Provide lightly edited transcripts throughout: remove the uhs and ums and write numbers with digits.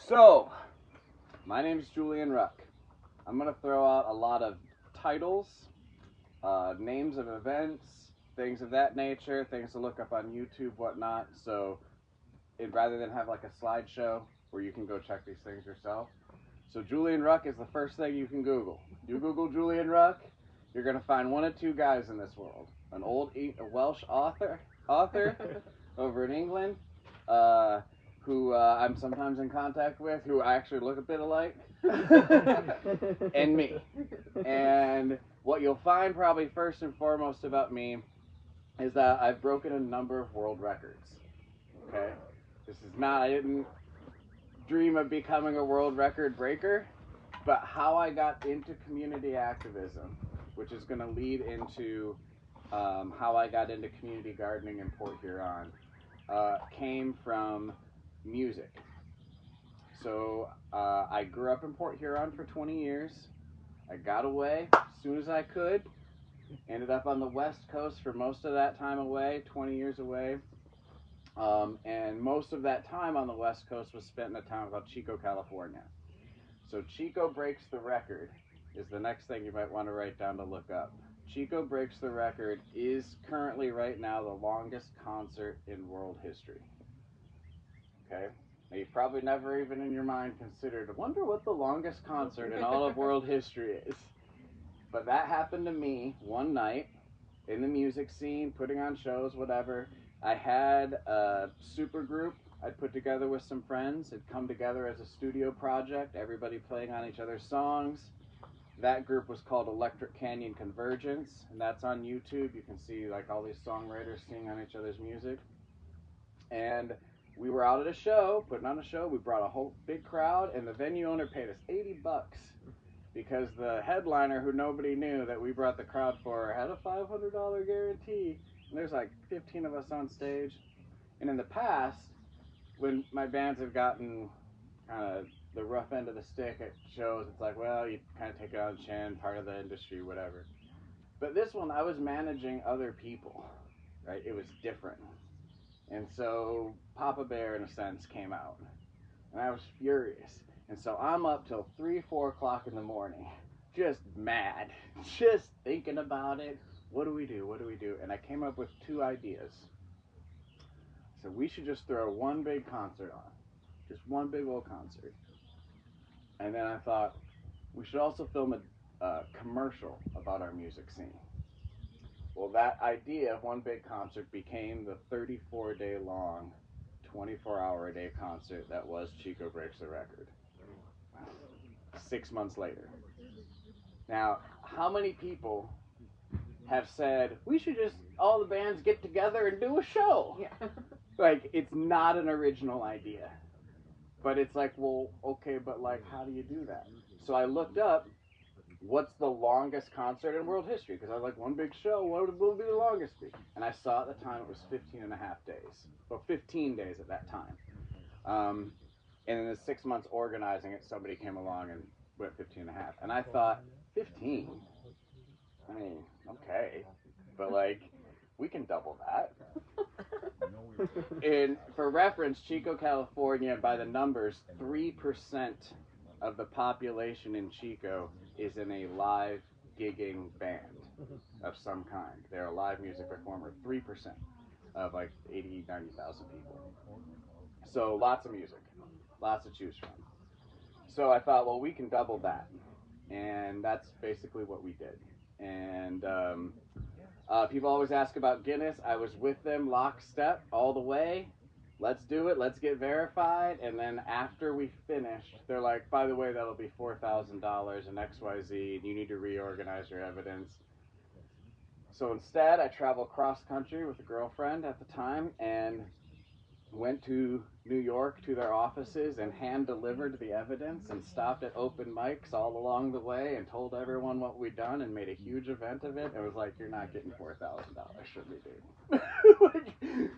So, my name is Julian Ruck. I'm going to throw out a lot of titles, names of events, things of that nature, things to look up on YouTube, whatnot. So, rather than have like a slideshow where you can go check these things yourself. So, Julian Ruck is the first thing you can Google. You Google Julian Ruck, you're going to find one of two guys in this world. An old Welsh author over in England, who I'm sometimes in contact with, who I actually look a bit alike, and me. And what you'll find probably first and foremost about me is that I've broken a number of world records. Okay? This is not, I didn't dream of becoming a world record breaker, but how I got into community activism, which is going to lead into how I got into community gardening in Port Huron, came from music. So I grew up in Port Huron for 20 years. I got away as soon as I could. Ended up on the West Coast for most of that time away, 20 years away. And most of that time on the West Coast was spent in a town called Chico, California. So Chico Breaks the Record is the next thing you might want to write down to look up. Chico Breaks the Record is currently right now the longest concert in world history. Okay? Now you've probably never even in your mind considered, I wonder what the longest concert in all of world history is. But that happened to me one night in the music scene, putting on shows, whatever. I had a super group I'd put together with some friends. It'd come together as a studio project, everybody playing on each other's songs. That group was called Electric Canyon Convergence, and that's on YouTube. You can see like all these songwriters singing on each other's music. And we were out at a show, putting on a show. We brought a whole big crowd, and the venue owner paid us $80 because the headliner, who nobody knew that we brought the crowd for, had a $500 guarantee. And there's like 15 of us on stage. And in the past, when my bands have gotten kind of the rough end of the stick at shows, it's like, well, you kind of take it on the chin, part of the industry, whatever. But this one, I was managing other people, right? It was different. And so Papa Bear, in a sense, came out. And I was furious. And so I'm up till 3, 4 o'clock in the morning, just mad, just thinking about it. What do we do? What do we do? And I came up with 2 ideas. So we should just throw one big concert on. Just one big old concert. And then I thought, we should also film a commercial about our music scene. Well, that idea of one big concert became the 34-day long, 24-hour-a-day concert that was Chico Breaks the Record. 6 months later. Now, how many people have said, we should just, all the bands get together and do a show? Yeah. Like, it's not an original idea. But it's like, well, okay, but like, how do you do that? So I looked up, what's the longest concert in world history? Because I was like, one big show, what will be the longest be? And I saw at the time it was 15 and a half days. Well, 15 days at that time. And in the 6 months organizing it, somebody came along and went 15 and a half. And I thought, 15? I mean, okay. But like, we can double that. And for reference, Chico, California, by the numbers, 3% of the population in Chico is in a live gigging band of some kind. They're a live music performer, 3% of like 80, 90,000 people. So lots of music, lots to choose from. So I thought, well, we can double that. And that's basically what we did. And people always ask about Guinness. I was with them lockstep all the way. Let's do it. Let's get verified. And then after we finished, they're like, by the way, that'll be $4,000 and XYZ. And you need to reorganize your evidence. So instead, I traveled cross country with a girlfriend at the time and went to New York to their offices and hand-delivered the evidence and stopped at open mics all along the way and told everyone what we'd done and made a huge event of it. It was like, you're not getting $4,000 from me, dude. Like,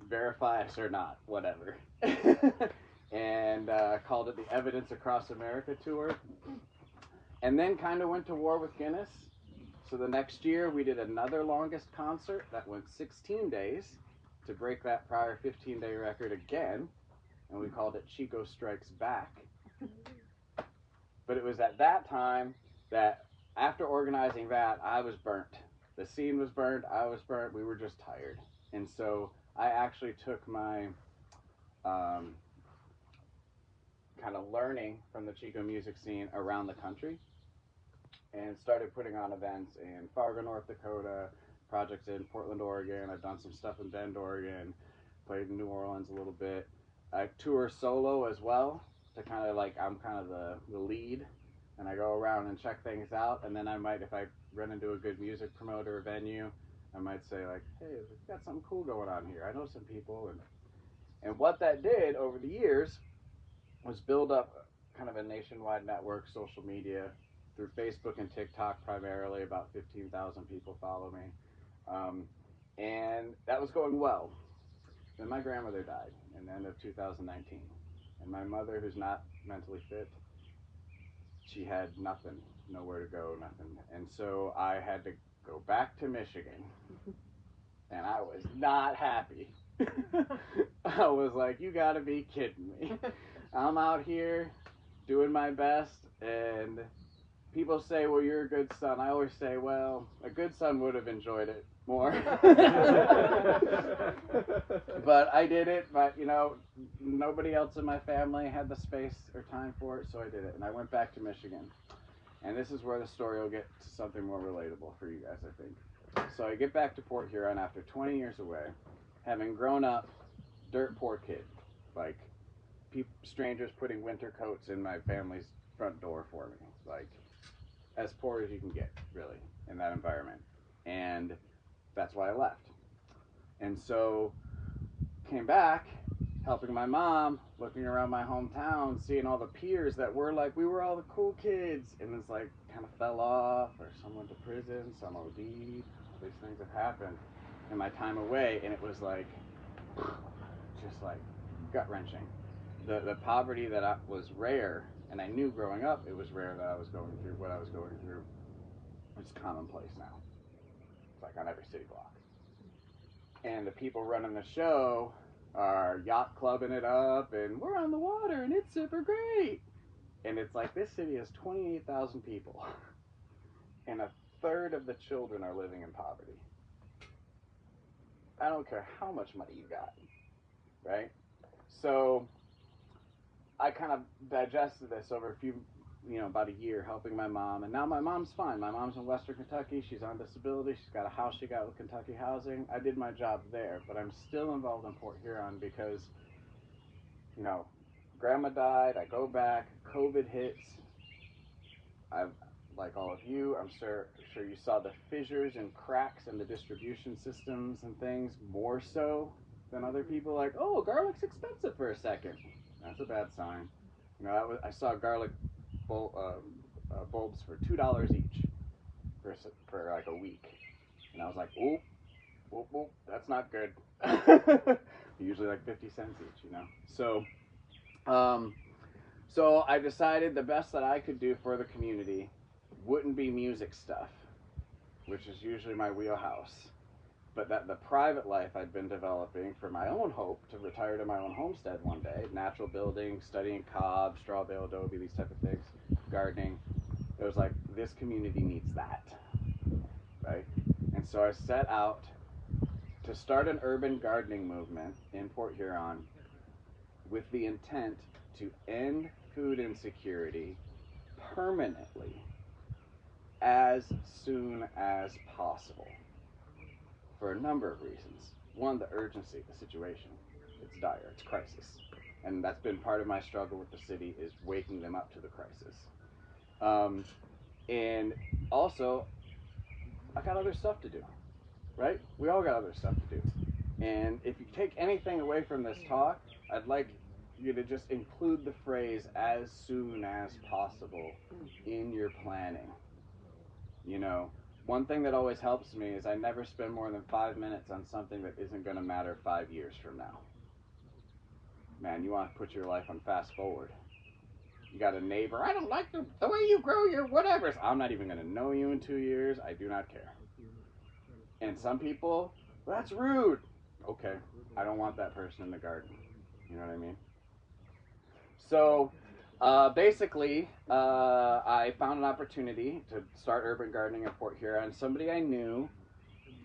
verify us or not, whatever. And called it the Evidence Across America Tour. And then kind of went to war with Guinness. So the next year we did another longest concert that went 16 days to break that prior 15-day record again. and we called it Chico Strikes Back. But it was at that time that after organizing that, I was burnt. The scene was burnt, I was burnt, we were just tired. And so I actually took my kind of learning from the Chico music scene around the country and started putting on events in Fargo, North Dakota, projects in Portland, Oregon. I've done some stuff in Bend, Oregon, played in New Orleans a little bit. I tour solo as well, to kind of like, I'm kind of the lead, and I go around and check things out, and then I might, if I run into a good music promoter or venue, I might say like, hey, we've got something cool going on here. I know some people, and what that did over the years was build up kind of a nationwide network, social media, through Facebook and TikTok primarily. About 15,000 people follow me. And that was going well. Then my grandmother died in the end of 2019. And my mother, who's not mentally fit, she had nothing, nowhere to go, nothing. And so I had to go back to Michigan. And I was not happy. I was like, you gotta be kidding me. I'm out here doing my best, and people say, well, you're a good son. I always say, well, a good son would have enjoyed it more. But I did it, but you know, nobody else in my family had the space or time for it, so I did it. And I went back to Michigan. And this is where the story will get to something more relatable for you guys, I think. So I get back to Port Huron after 20 years away, having grown up dirt poor kid, like strangers putting winter coats in my family's front door for me, like as poor as you can get, really, in that environment. And that's why I left. And so came back, helping my mom, looking around my hometown, seeing all the peers that were like, we were all the cool kids, and it's like kind of fell off, or some went to prison, some OD'd. These things have happened in my time away, and it was like just like gut-wrenching. The poverty that was rare, and I knew growing up it was rare that I was going through what I was going through. It's commonplace now. It's like on every city block. And the people running the show are yacht clubbing it up, and we're on the water, and it's super great. And it's like, this city has 28,000 people, and a third of the children are living in poverty. I don't care how much money you got, right? So I kind of digested this over about a year, helping my mom, and now my mom's fine. My mom's in Western Kentucky. She's on disability. She's got a house she got with Kentucky Housing. I did my job there, but I'm still involved in Port Huron because, Grandma died. I go back. COVID hits. Like all of you, I'm sure you saw the fissures and cracks in the distribution systems and things, more so than other people. Like, oh, garlic's expensive for a second. That's a bad sign. I saw garlic bulbs for $2 each for like a week, and I was like, oh, that's not good. Usually like 50 cents each, So I decided the best that I could do for the community wouldn't be music stuff, which is usually my wheelhouse, but that the private life I'd been developing for my own hope to retire to my own homestead one day, natural building, studying cob, straw bale adobe, these type of things, gardening. It was like, this community needs that, right? And so I set out to start an urban gardening movement in Port Huron with the intent to end food insecurity permanently as soon as possible, for a number of reasons. One, the urgency of the situation. It's dire, it's crisis. And that's been part of my struggle with the city, is waking them up to the crisis. And also, I got other stuff to do, right? We all got other stuff to do. And if you take anything away from this talk, I'd like you to just include the phrase "as soon as possible" in your planning. One thing that always helps me is I never spend more than 5 minutes on something that isn't going to matter 5 years from now. Man, you want to put your life on fast forward. You got a neighbor, I don't like the way you grow your whatevers. I'm not even going to know you in 2 years. I do not care. And some people, that's rude. Okay, I don't want that person in the garden. You know what I mean? So basically, I found an opportunity to start urban gardening in Port Huron. Somebody I knew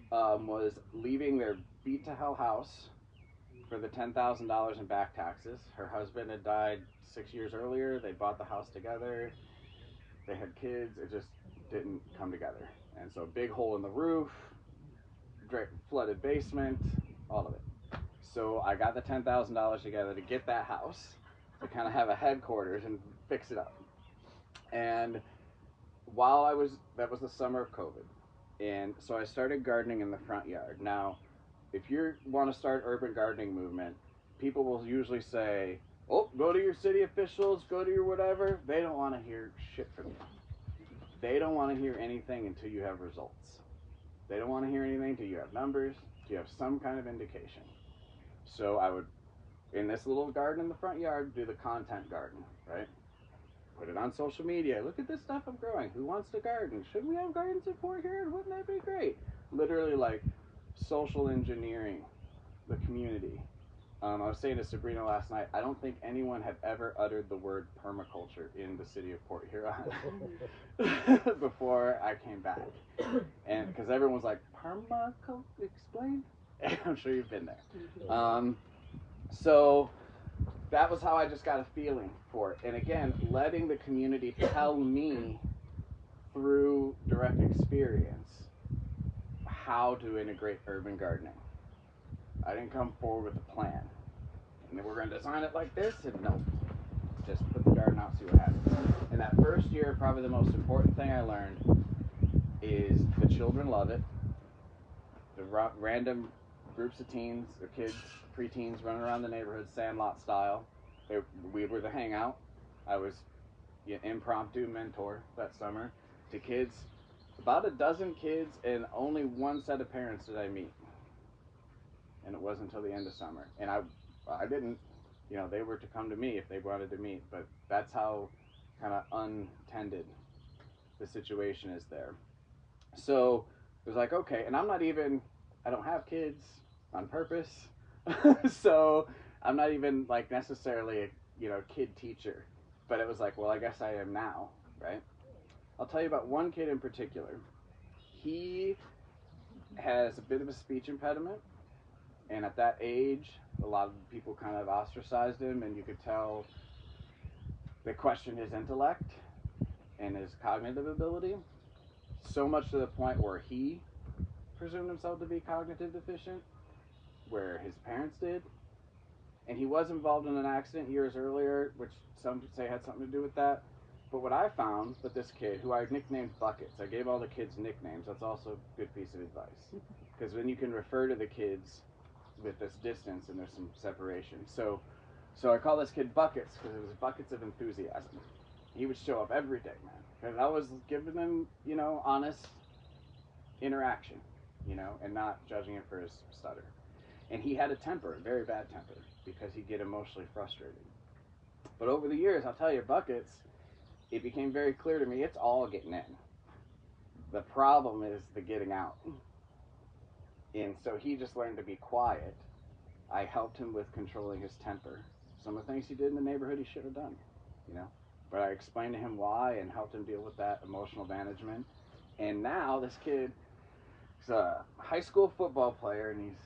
was leaving their beat to hell house for the $10,000 in back taxes. Her husband had died 6 years earlier. They bought the house together. They had kids. It just didn't come together. And so big hole in the roof, flooded basement, all of it. So I got the $10,000 together to get that house, to kind of have a headquarters and fix it up. And while that was the summer of COVID. And so I started gardening in the front yard. Now, if you want to start urban gardening movement, people will usually say, oh, go to your city officials, go to your whatever. They don't want to hear shit from you. They don't want to hear anything until you have results. They don't want to hear anything until you have numbers, until you have some kind of indication. So I would, in this little garden in the front yard, do the content garden, right? Put it on social media. Look at this stuff I'm growing. Who wants to garden? Shouldn't we have gardens in Port Huron? Wouldn't that be great? Literally like social engineering the community. I was saying to Sabrina last night, I don't think anyone had ever uttered the word permaculture in the city of Port Huron before I came back. And because everyone was like, permaculture, explain? I'm sure you've been there. So that was how I just got a feeling for it. And again, letting the community tell me through direct experience how to integrate urban gardening. I didn't come forward with a plan. And then we're going to design it like this, and no. Just put the garden out, see what happens. And that first year, probably the most important thing I learned is the children love it. The random groups of teens, or kids, preteens running around the neighborhood, Sandlot style. We were the hangout. I was the impromptu mentor that summer to kids. About a dozen kids, and only one set of parents did I meet. And it wasn't until the end of summer. And I didn't, they were to come to me if they wanted to meet, but that's how kind of untended the situation is there. So it was like, okay, and I don't have kids on purpose. So I'm not even like necessarily a kid teacher, but it was like, well, I guess I am now, right? I'll tell you about one kid in particular. He has a bit of a speech impediment. And at that age, a lot of people kind of ostracized him, and you could tell they questioned his intellect and his cognitive ability, so much to the point where he presumed himself to be cognitive deficient, where his parents did. And he was involved in an accident years earlier, which some say had something to do with that. But what I found with this kid, who I nicknamed Buckets, I gave all the kids nicknames. That's also a good piece of advice. Because then you can refer to the kids with this distance and there's some separation. So I call this kid Buckets because it was buckets of enthusiasm. He would show up every day, man. Because I was giving him, honest interaction, and not judging him for his stutter. And he had a temper, a very bad temper, because he'd get emotionally frustrated. But over the years, I'll tell you, Buckets, it became very clear to me, it's all getting in. The problem is the getting out. And so he just learned to be quiet. I helped him with controlling his temper. Some of the things he did in the neighborhood he should have done, But I explained to him why and helped him deal with that emotional management. And now this kid is a high school football player, and he's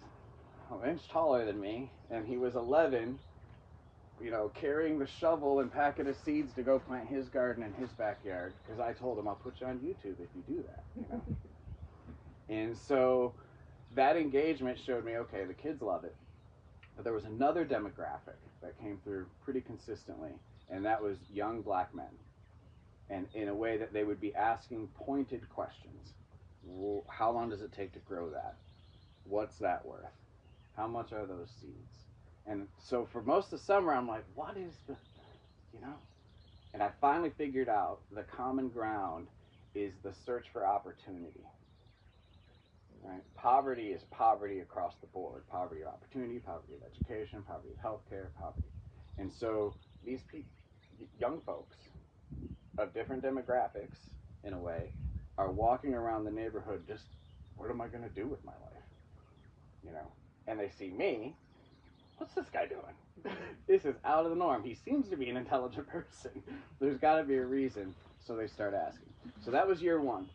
an inch taller than me. And he was 11, carrying the shovel and packet of seeds to go plant his garden in his backyard. Because I told him, I'll put you on YouTube if you do that, And so that engagement showed me, okay, the kids love it. But there was another demographic that came through pretty consistently, and that was young black men. And in a way that they would be asking pointed questions. Well, how long does it take to grow that? What's that worth? How much are those seeds? And so for most of the summer, I'm like, what is the, And I finally figured out the common ground is the search for opportunity. Right? Poverty is poverty across the board. Poverty of opportunity, poverty of education, poverty of healthcare, poverty. And so these young folks of different demographics, in a way, are walking around the neighborhood just, what am I going to do with my life? And they see me, what's this guy doing? This is out of the norm. He seems to be an intelligent person. There's got to be a reason. So they start asking. So that was year one.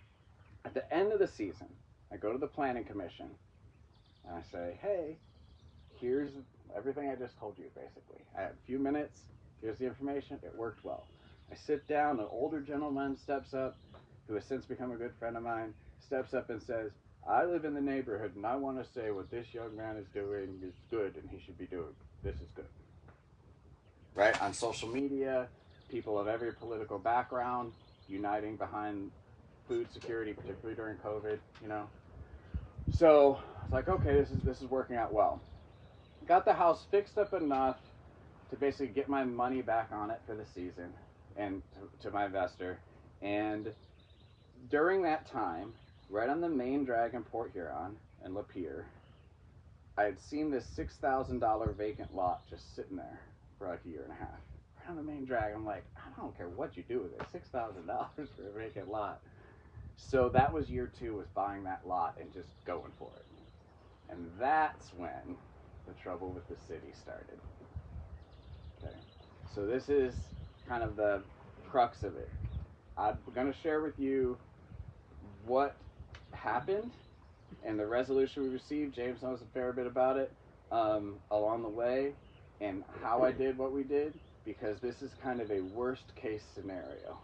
At the end of the season, I go to the planning commission and I say, hey, here's everything I just told you, basically. I have a few minutes. Here's the information. It worked well. I sit down. An older gentleman steps up, who has since become a good friend of mine, steps up and says, I live in the neighborhood, and I want to say what this young man is doing is good, and he should be doing. This is good. Right? On social media, people of every political background uniting behind food security, particularly during COVID, you know. So it's like, okay, this is working out well. Got the house fixed up enough to basically get my money back on it for the season and to my investor. And during that time, right on the main drag in Port Huron and Lapeer, I had seen this $6,000 vacant lot just sitting there for like a year and a half. Right on the main drag, I'm like, I don't care what you do with it, $6,000 for a vacant lot. So that was year two, was buying that lot and just going for it. And that's when the trouble with the city started. Okay, so this is kind of the crux of it. I'm going to share with you what happened and the resolution we received. James knows a fair bit about it along the way, and how I did what we did, because this is kind of a worst case scenario.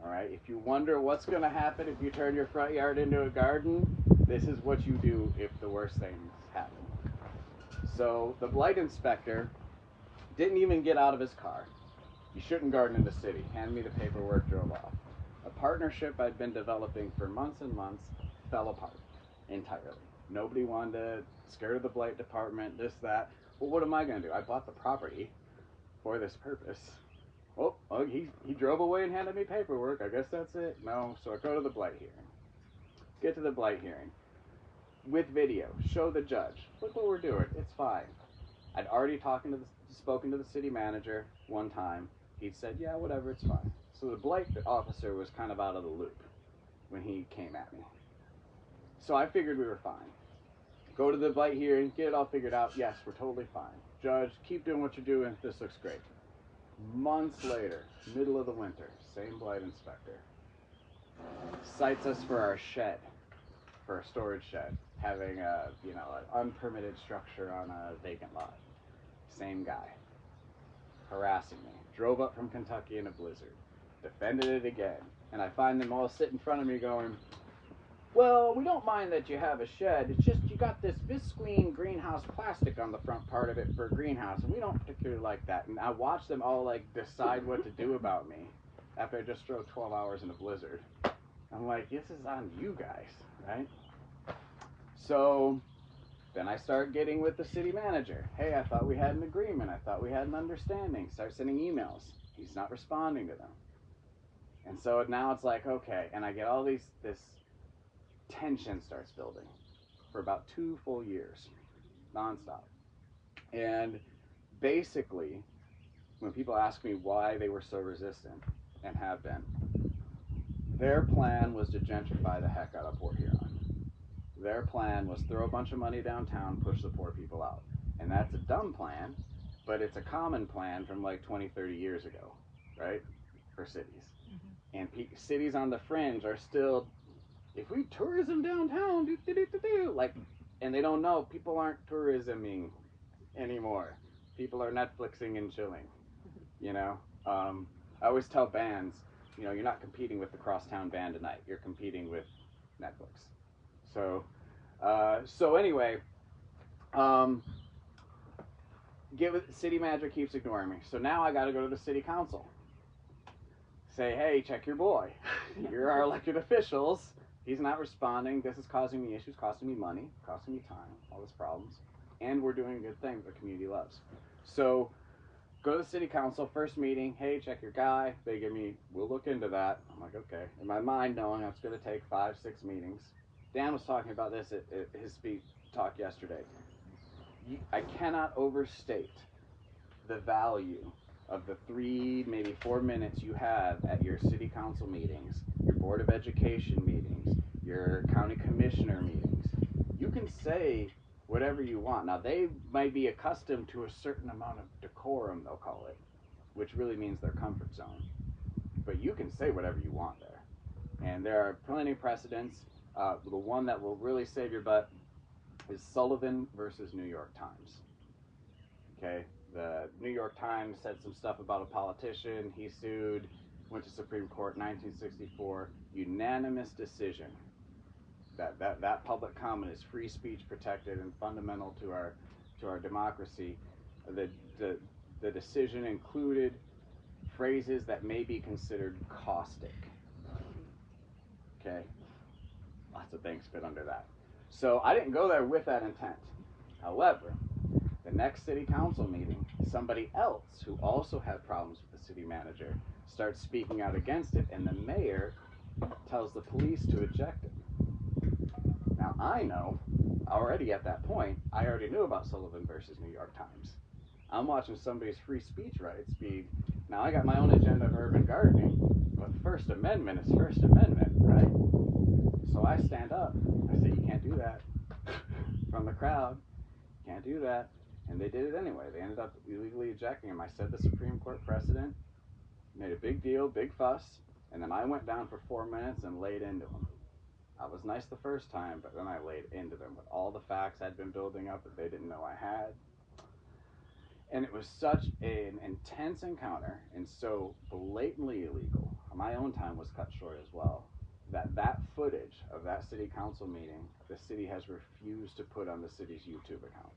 All right, if you wonder what's going to happen if you turn your front yard into a garden, this is what you do if the worst things happen. So the blight inspector didn't even get out of his car. You shouldn't garden in the city. Hand me the paperwork, drove off. A partnership I'd been developing for months and months fell apart entirely. Nobody wanted to, scared of the blight department, this, that. Well, what am I going to do? I bought the property for this purpose. Oh, he drove away and handed me paperwork. I guess that's it. No, so I go to the blight hearing. Get to the blight hearing. With video, show the judge. Look what we're doing. It's fine. I'd already spoken to the city manager one time. He said, yeah, whatever, it's fine. So the blight officer was kind of out of the loop when he came at me. So I figured we were fine. Go to the blight hearing, get it all figured out. Yes, we're totally fine. Judge, keep doing what you're doing. This looks great. Months later, middle of the winter, same blight inspector cites us for our shed, for a storage shed, having a, an unpermitted structure on a vacant lot. Same guy, harassing me. Drove up from Kentucky in a blizzard, defended it again, and I find them all sit in front of me going, well, we don't mind that you have a shed, it's just you got this visqueen greenhouse plastic on the front part of it for a greenhouse, and we don't particularly like that. And I watch them all like decide what to do about me after I just drove 12 hours in a blizzard. I'm like, this is on you guys, right? So then I start getting with the city manager. Hey, I thought we had an agreement. I thought we had an understanding. Start sending emails. He's not responding to them. And so now it's like, okay, and I get all this tension starts building for about 2 full years, nonstop. And basically, when people ask me why they were so resistant, and have been, their plan was to gentrify the heck out of Port Huron. Their plan was throw a bunch of money downtown, push the poor people out. And that's a dumb plan, but it's a common plan from like 20, 30 years ago, right? For cities. Mm-hmm. And cities on the fringe are still, if we tourism downtown, like, and they don't know, people aren't tourisming anymore. People are Netflixing and chilling, I always tell bands, you're not competing with the crosstown band tonight. You're competing with Netflix. So anyway, city manager keeps ignoring me. So now I got to go to the city council. Say, hey, check your boy. You're our elected officials. He's not responding. This is causing me issues, costing me money, costing me time, all these problems. And we're doing a good thing the community loves. So go to the city council, first meeting. Hey, check your guy. They give me, we'll look into that. I'm like, okay. In my mind, knowing it's going to take 5, 6 meetings. Dan was talking about this at his speech talk yesterday. I cannot overstate the value of the 3, maybe 4 minutes you have at your city council meetings, your board of education meetings, your county commissioner meetings. You can say whatever you want. Now, they might be accustomed to a certain amount of decorum, they'll call it, which really means their comfort zone. But you can say whatever you want there. And there are plenty of precedents. The one that will really save your butt is Sullivan versus New York Times. Okay, the New York Times said some stuff about a politician. He sued, went to Supreme Court, 1964, unanimous decision that public comment is free speech protected and fundamental to our democracy. The decision included phrases that may be considered caustic. Okay, lots of things fit under that. So I didn't go there with that intent. However, the next city council meeting, somebody else who also had problems with the city manager starts speaking out against it, and the mayor tells the police to eject him. Now, I know, already at that point, I already knew about Sullivan versus New York Times. I'm watching somebody's free speech rights be, now I got my own agenda of urban gardening, but First Amendment is First Amendment, right? So I stand up, I say, you can't do that. From the crowd, can't do that. And they did it anyway. They ended up illegally ejecting him. I said the Supreme Court precedent, made a big deal, big fuss, and then I went down for 4 minutes and laid into him. I was nice the first time, but then I laid into them with all the facts I'd been building up that they didn't know I had. And it was such an intense encounter and so blatantly illegal. My own time was cut short as well. That footage of that city council meeting, the city has refused to put on the city's YouTube account.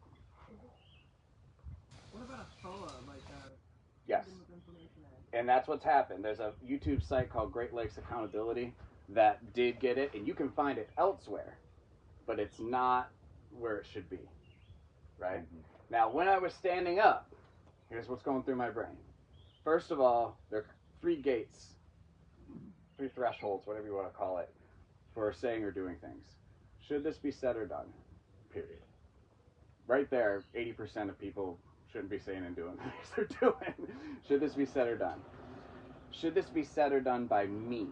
What about FOA, yes. And that's what's happened. There's a YouTube site called Great Lakes Accountability that did get it, and you can find it elsewhere, but it's not where it should be, right? Mm-hmm. Now, when I was standing up, here's what's going through my brain. First of all, there are 3 gates, 3 thresholds, whatever you want to call it, for saying or doing things. Should this be said or done? Period. Right there, 80% of people shouldn't be saying and doing the things they're doing. Should this be said or done? Should this be said or done by me?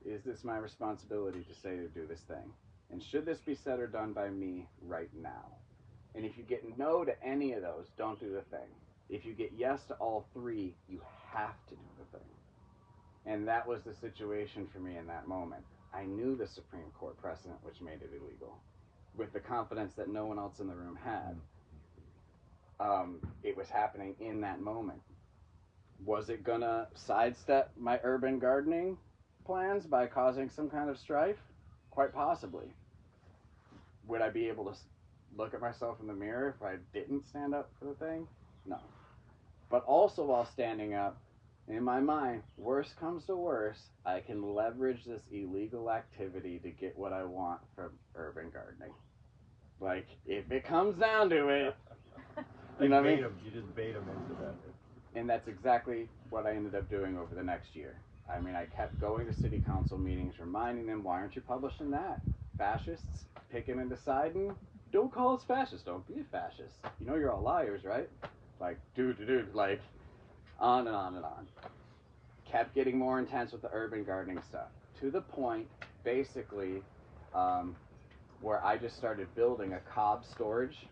Is this my responsibility to say or do this thing? And should this be said or done by me right now? And if you get no to any of those, don't do the thing. If you get yes to all 3, you have to do the thing. And that was the situation for me in that moment. I knew the Supreme Court precedent, which made it illegal, with the confidence that no one else in the room had. It was happening in that moment. Was it gonna sidestep my urban gardening plans by causing some kind of strife? Quite possibly. Would I be able to look at myself in the mirror if I didn't stand up for the thing? No. But also while standing up, in my mind, worst comes to worst, I can leverage this illegal activity to get what I want from urban gardening. Like, if it comes down to it, you know what I mean? You just bait them into that. And that's exactly what I ended up doing over the next year. I mean, I kept going to city council meetings, reminding them, why aren't you publishing that? Fascists, picking and deciding. Don't call us fascists. Don't be a fascist. You know you're all liars, right? Like, dude, like, on and on and on. Kept getting more intense with the urban gardening stuff. To the point, basically, where I just started building a cob storage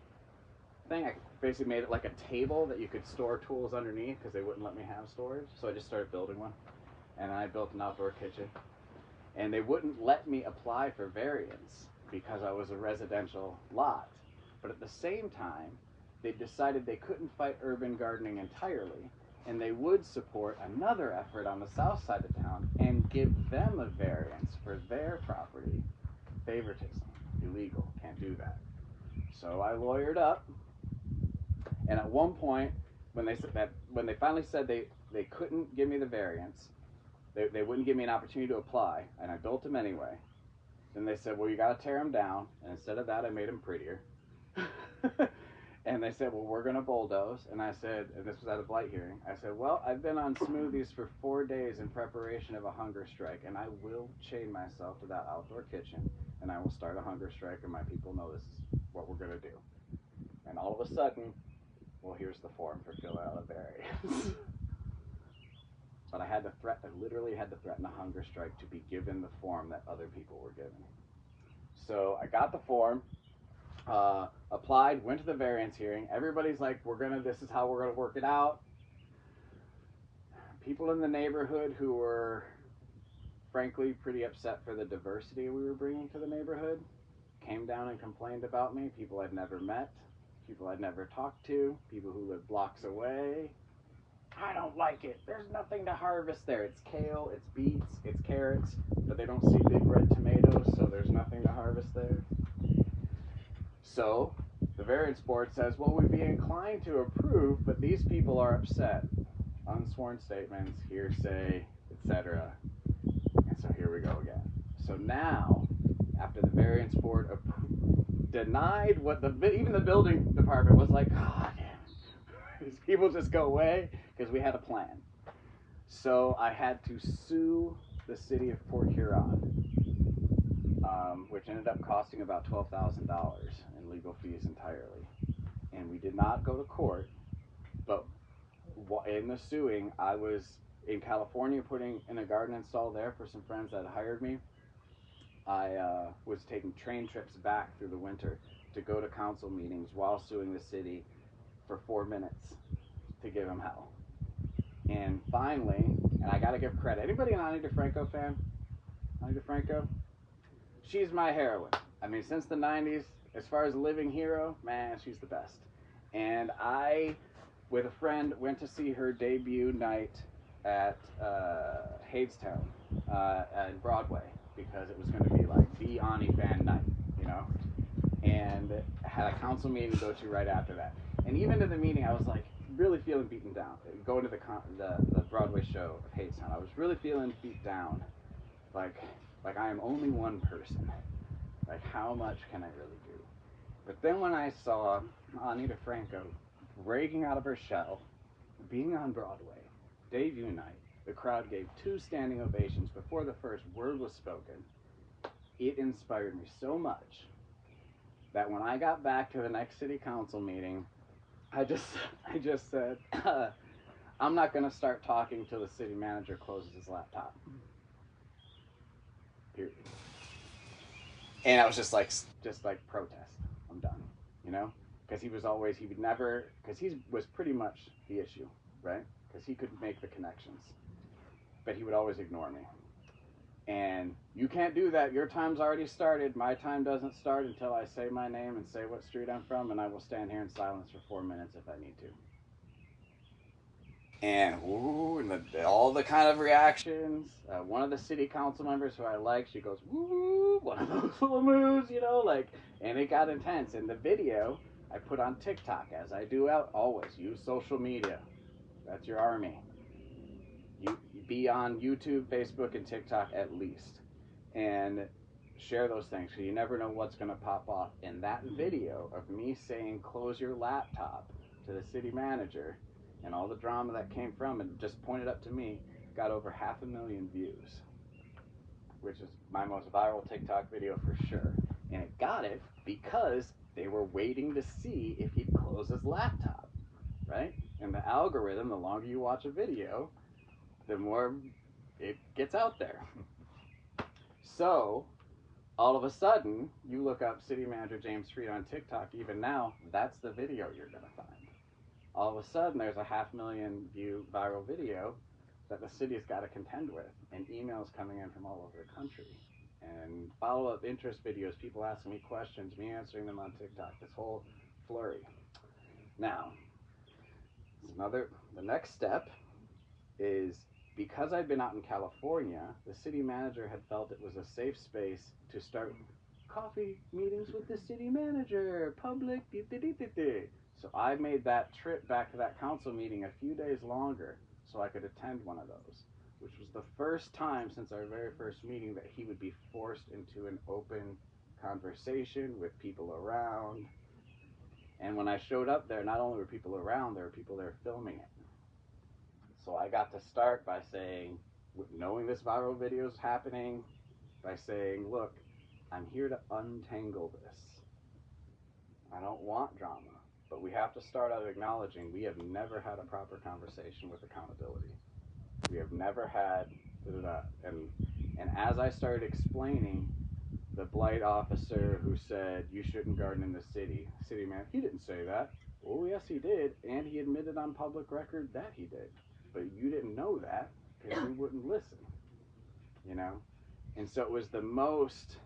thing. I basically made it like a table that you could store tools underneath because they wouldn't let me have storage. So I just started building one. And I built an outdoor kitchen. And they wouldn't let me apply for variance because I was a residential lot. But at the same time, they decided they couldn't fight urban gardening entirely, and they would support another effort on the south side of town and give them a variance for their property. Favoritism, illegal, can't do that. So I lawyered up, and at one point, when they finally said they couldn't give me the variance, they wouldn't give me an opportunity to apply, and I built them anyway. Then they said, well, you got to tear them down, and instead of that, I made them prettier. And they said, well, we're going to bulldoze. And I said, and this was at a blight hearing, I said, well, I've been on smoothies for 4 days in preparation of a hunger strike, and I will chain myself to that outdoor kitchen, and I will start a hunger strike, and my people know this is what we're going to do. And all of a sudden, well, here's the form for filling out a variance. But I literally had to threaten a hunger strike to be given the form that other people were given. So I got the form, applied, went to the variance hearing. Everybody's like, this is how we're gonna work it out. People in the neighborhood who were frankly pretty upset for the diversity we were bringing to the neighborhood came down and complained about me. People I'd never met, people I'd never talked to, people who lived blocks away. I don't like it. There's nothing to harvest there. It's kale, it's beets, it's carrots, but they don't see big red tomatoes, so there's nothing to harvest there. So the variance board says, well, we'd be inclined to approve, but these people are upset. Unsworn statements, hearsay, etc. And so here we go again. So now, after the variance board denied what even the building department was like, God, these people just go away, because we had a plan. So I had to sue the city of Port Huron, which ended up costing about $12,000 in legal fees entirely. And we did not go to court, but in the suing, I was in California putting in a garden install there for some friends that hired me. I was taking train trips back through the winter to go to council meetings while suing the city for 4 minutes to give them hell. And finally, and I gotta give credit. Anybody an Ani DeFranco fan? Ani DeFranco? She's my heroine. I mean, since the 90s, as far as a living hero, man, she's the best. And I, with a friend, went to see her debut night at Hadestown at Broadway, because it was going to be like the Ani fan night, you know? And had a council meeting to go to right after that. And even in the meeting, I was like really feeling beaten down. Going to the Broadway show of Hadestown, I was really feeling beat down. Like I am only one person. Like, how much can I really do? But then when I saw Ani DeFranco breaking out of her shell, being on Broadway, debut night, the crowd gave 2 standing ovations before the first word was spoken. It inspired me so much that when I got back to the next city council meeting, I just said, I'm not going to start talking till the city manager closes his laptop. Period. And I was just like protest. I'm done, you know? Because he was pretty much the issue, right? Because he couldn't make the connections. But he would always ignore me. And you can't do that. Your time's already started. My time doesn't start until I say my name and say what street I'm from, and I will stand here in silence for 4 minutes if I need to. And all the kind of reactions. One of the city council members who I like, she goes, woo, one of those little moves, you know, like, and it got intense. And the video I put on TikTok, as I do always. Use social media. That's your army. You be on YouTube, Facebook, and TikTok at least, and share those things, because you never know what's going to pop off. And that video of me saying close your laptop to the city manager and all the drama that came from it, just pointed up to me, got over 500,000 views, which is my most viral TikTok video for sure. And it got it because they were waiting to see if he'd close his laptop, right? And the algorithm, the longer you watch a video, the more it gets out there. So all of a sudden, you look up City Manager James Freed on TikTok, even now, that's the video you're going to find. All of a sudden, there's a 500,000 view viral video that the city's got to contend with, and emails coming in from all over the country, and follow-up interest videos, people asking me questions, me answering them on TikTok, this whole flurry. Now, the next step is, because I'd been out in California, the city manager had felt it was a safe space to start coffee meetings with the city manager, public, So I made that trip back to that council meeting a few days longer so I could attend one of those, which was the first time since our very first meeting that he would be forced into an open conversation with people around. And when I showed up there, not only were people around, there were people there filming it. So I got to start by saying, knowing this viral video is happening, by saying, look, I'm here to untangle this. I don't want drama, but we have to start out acknowledging we have never had a proper conversation with accountability. We have never had, and as I started explaining the blight officer who said you shouldn't garden in the city. City man, he didn't say that. Oh yes he did, and he admitted on public record that he did. But you didn't know that because you wouldn't listen, you know? And so it was the most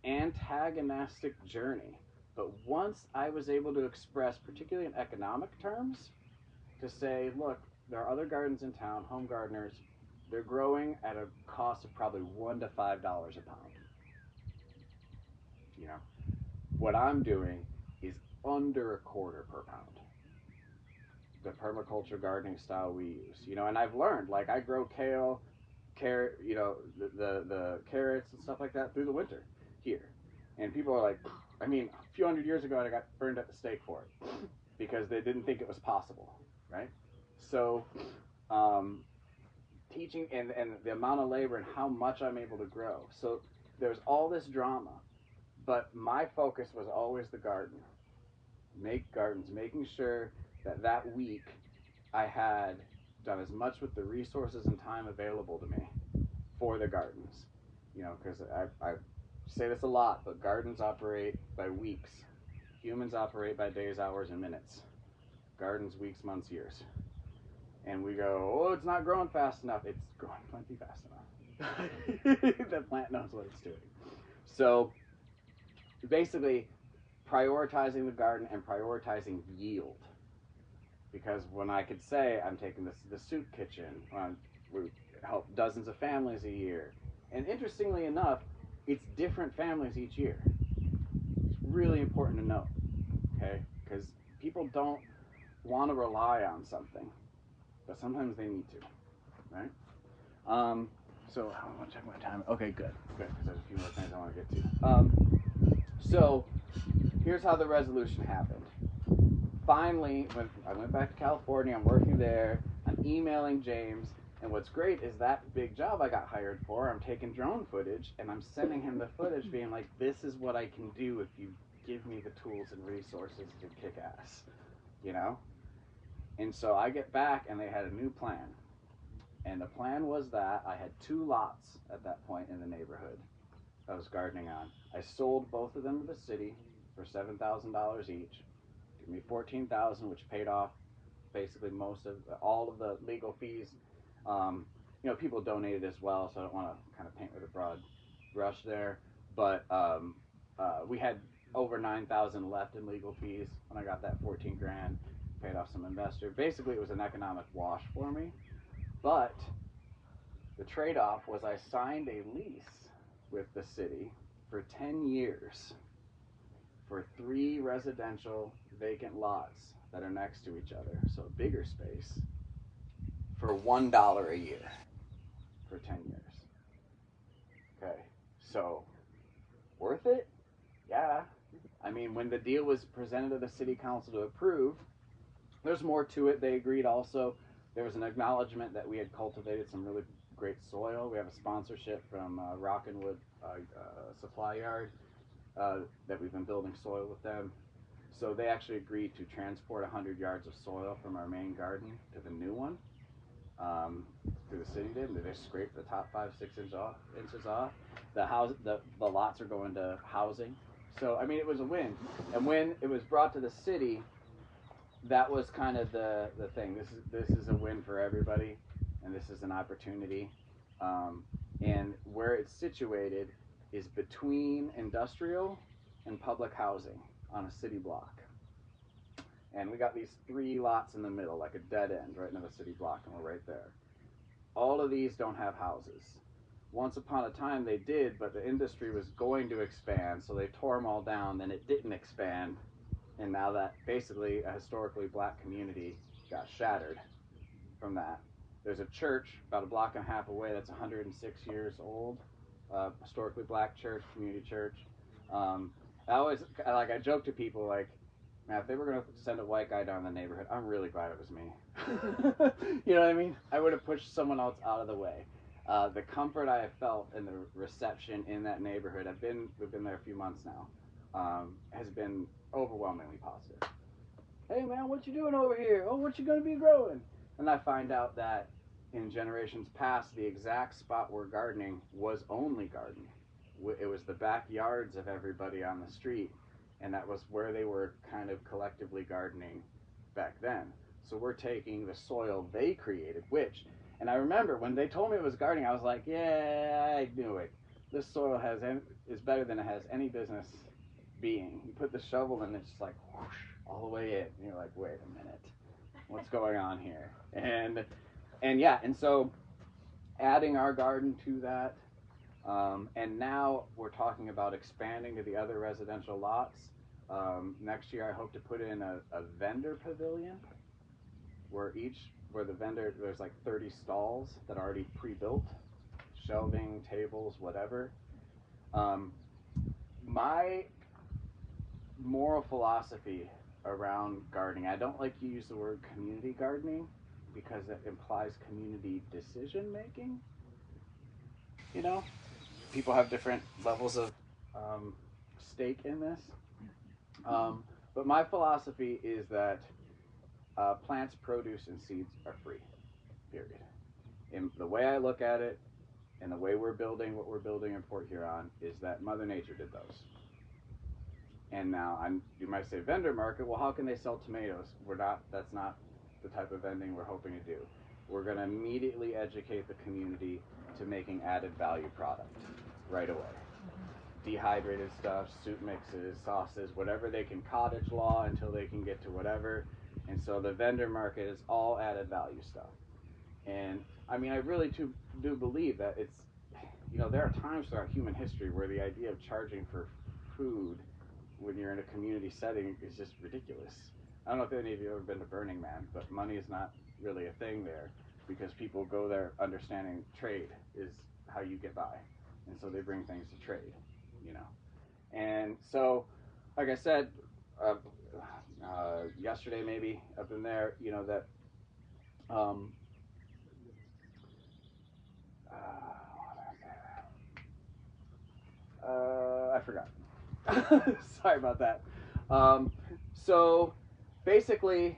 antagonistic journey. But once I was able to express, particularly in economic terms, to say, look, there are other gardens in town, home gardeners, they're growing at a cost of probably $1 to $5 a pound. You know, what I'm doing is under a quarter per pound. The permaculture gardening style we use, you know, and I've learned, like I grow kale, carrot, you know, the carrots and stuff like that through the winter here. And people are like, I mean, a few hundred years ago I got burned at the stake for it because they didn't think it was possible, right? So teaching and the amount of labor and how much I'm able to grow. So there's all this drama, but my focus was always the garden. Make gardens, making sure that that week I had done as much with the resources and time available to me for the gardens. You know, because I say this a lot, but gardens operate by weeks. Humans operate by days, hours, and minutes. Gardens, weeks, months, years. And we go, oh, it's not growing fast enough. It's growing plenty fast enough. The plant knows what it's doing. So basically, prioritizing the garden and prioritizing yield. Because when I could say I'm taking the soup kitchen, we help dozens of families a year. And interestingly enough, it's different families each year. It's really important to know, okay? Because people don't want to rely on something, but sometimes they need to, right? So I want to check my time. Okay, good, because there's a few more things I want to get to. So here's how the resolution happened. Finally, when I went back to California, I'm working there, I'm emailing James, and what's great is that big job I got hired for, I'm taking drone footage, and I'm sending him the footage being like, this is what I can do if you give me the tools and resources to kick ass, you know? And so I get back, and they had a new plan. And the plan was that I had 2 lots at that point in the neighborhood I was gardening on. I sold both of them to the city for $7,000 each. Give me $14,000, which paid off basically all of the legal fees. You know, people donated as well, so I don't want to kind of paint with a broad brush there. But we had over $9,000 left in legal fees when I got that 14 grand. Paid off some investor. Basically, it was an economic wash for me. But the trade-off was I signed a lease with the city for 10 years for 3 residential vacant lots that are next to each other, so a bigger space, for $1 a year for 10 years. Okay, so worth it? Yeah. I mean, when the deal was presented to the city council to approve, there's more to it. They agreed also. There was an acknowledgement that we had cultivated some really great soil. We have a sponsorship from Rock and Wood Supply Yard that we've been building soil with them. So they actually agreed to transport 100 yards of soil from our main garden to the new one. Through the city did, and they scraped the top 5-6 inches off. The lots are going to housing. So I mean, it was a win. And when it was brought to the city, that was kind of the thing. This is a win for everybody, and this is an opportunity. And where it's situated is between industrial and public housing on a city block. And we got these 3 lots in the middle, like a dead end, right into the city block, and we're right there. All of these don't have houses. Once upon a time they did, but the industry was going to expand, so they tore them all down, then it didn't expand, and now that basically a historically black community got shattered from that. There's a church about a block and a half away that's 106 years old, historically black church, community church. I joke to people like, man, if they were going to send a white guy down the neighborhood, I'm really glad it was me. You know what I mean? I would have pushed someone else out of the way. The comfort I have felt and the reception in that neighborhood, we've been there a few months now, has been overwhelmingly positive. Hey man, what you doing over here? Oh, what you going to be growing? And I find out that in generations past, the exact spot we're gardening was only garden. it was the backyards of everybody on the street, and that was where they were kind of collectively gardening back then. So we're taking the soil they created, which, and I remember when they told me it was gardening, I was like, yeah, I knew it. This soil is better than it has any business being. You put the shovel in, it's just like whoosh, all the way in. And you're like, wait a minute, what's going on here? And yeah, and so adding our garden to that, and now we're talking about expanding to the other residential lots. Next year, I hope to put in a vendor pavilion where the vendor, there's like 30 stalls that are already pre-built, shelving, tables, whatever. My moral philosophy around gardening, I don't like to use the word community gardening because it implies community decision making. You know, people have different levels of stake in this. But my philosophy is that plants, produce, and seeds are free, period. And the way I look at it, and the way we're building what we're building in Port Huron, is that Mother Nature did those. And now, you might say vendor market, well, how can they sell tomatoes? That's not the type of vending we're hoping to do. We're going to immediately educate the community to making added value product right away. Dehydrated stuff, soup mixes, sauces, whatever they can cottage law until they can get to whatever. And so the vendor market is all added value stuff. And I mean, I really do believe that it's, there are times throughout human history where the idea of charging for food when you're in a community setting is just ridiculous. I don't know if any of you have ever been to Burning Man, but money is not really a thing there because people go there understanding trade is how you get by. And so they bring things to trade, And so, like I said, yesterday maybe up in there, that I forgot. Sorry about that. So basically,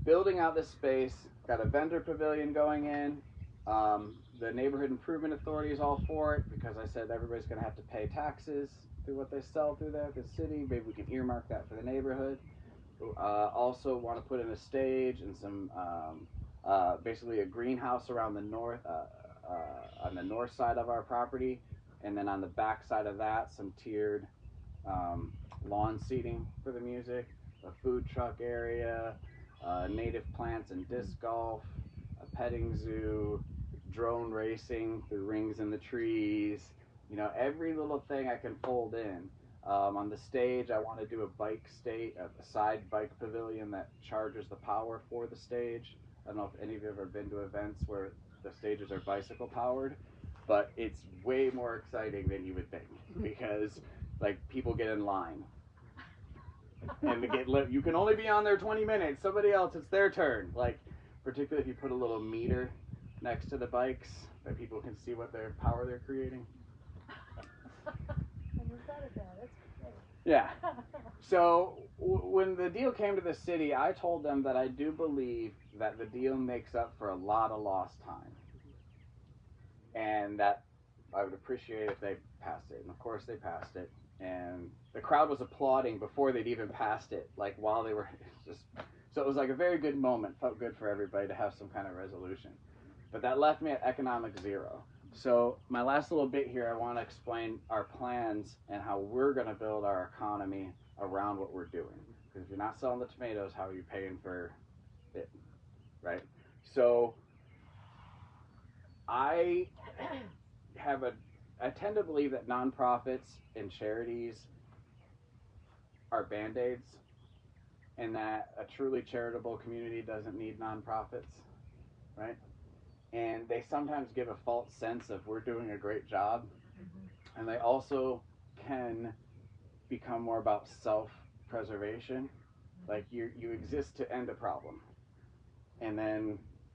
building out this space, got a vendor pavilion going in. The Neighborhood Improvement Authority is all for it because I said everybody's going to have to pay taxes through what they sell through there at the city. Maybe we can earmark that for the neighborhood. Also want to put in a stage and some, basically a greenhouse around the north, on the north side of our property. And then on the back side of that, some tiered lawn seating for the music, a food truck area, native plants and disc golf, a petting zoo, drone racing through rings in the trees, every little thing I can fold in. On the stage, I want to do a side bike pavilion that charges the power for the stage. I don't know if any of you have ever been to events where the stages are bicycle powered, but it's way more exciting than you would think because people get in line and you can only be on there 20 minutes. Somebody else, it's their turn. Particularly if you put a little meter next to the bikes that people can see what their power they're creating. I never thought of that. That's great. Yeah. So when the deal came to the city, I told them that I do believe that the deal makes up for a lot of lost time. And that I would appreciate if they passed it. And of course they passed it. And the crowd was applauding before they'd even passed it, while they were so it was a very good moment. Felt good for everybody to have some kind of resolution. But that left me at economic zero. So my last little bit here, I want to explain our plans and how we're going to build our economy around what we're doing. Because if you're not selling the tomatoes, how are you paying for it, right? So I tend to believe that nonprofits and charities are Band-Aids, and that a truly charitable community doesn't need nonprofits, right? And they sometimes give a false sense of we're doing a great job, and they also can become more about self-preservation. You exist to end a problem,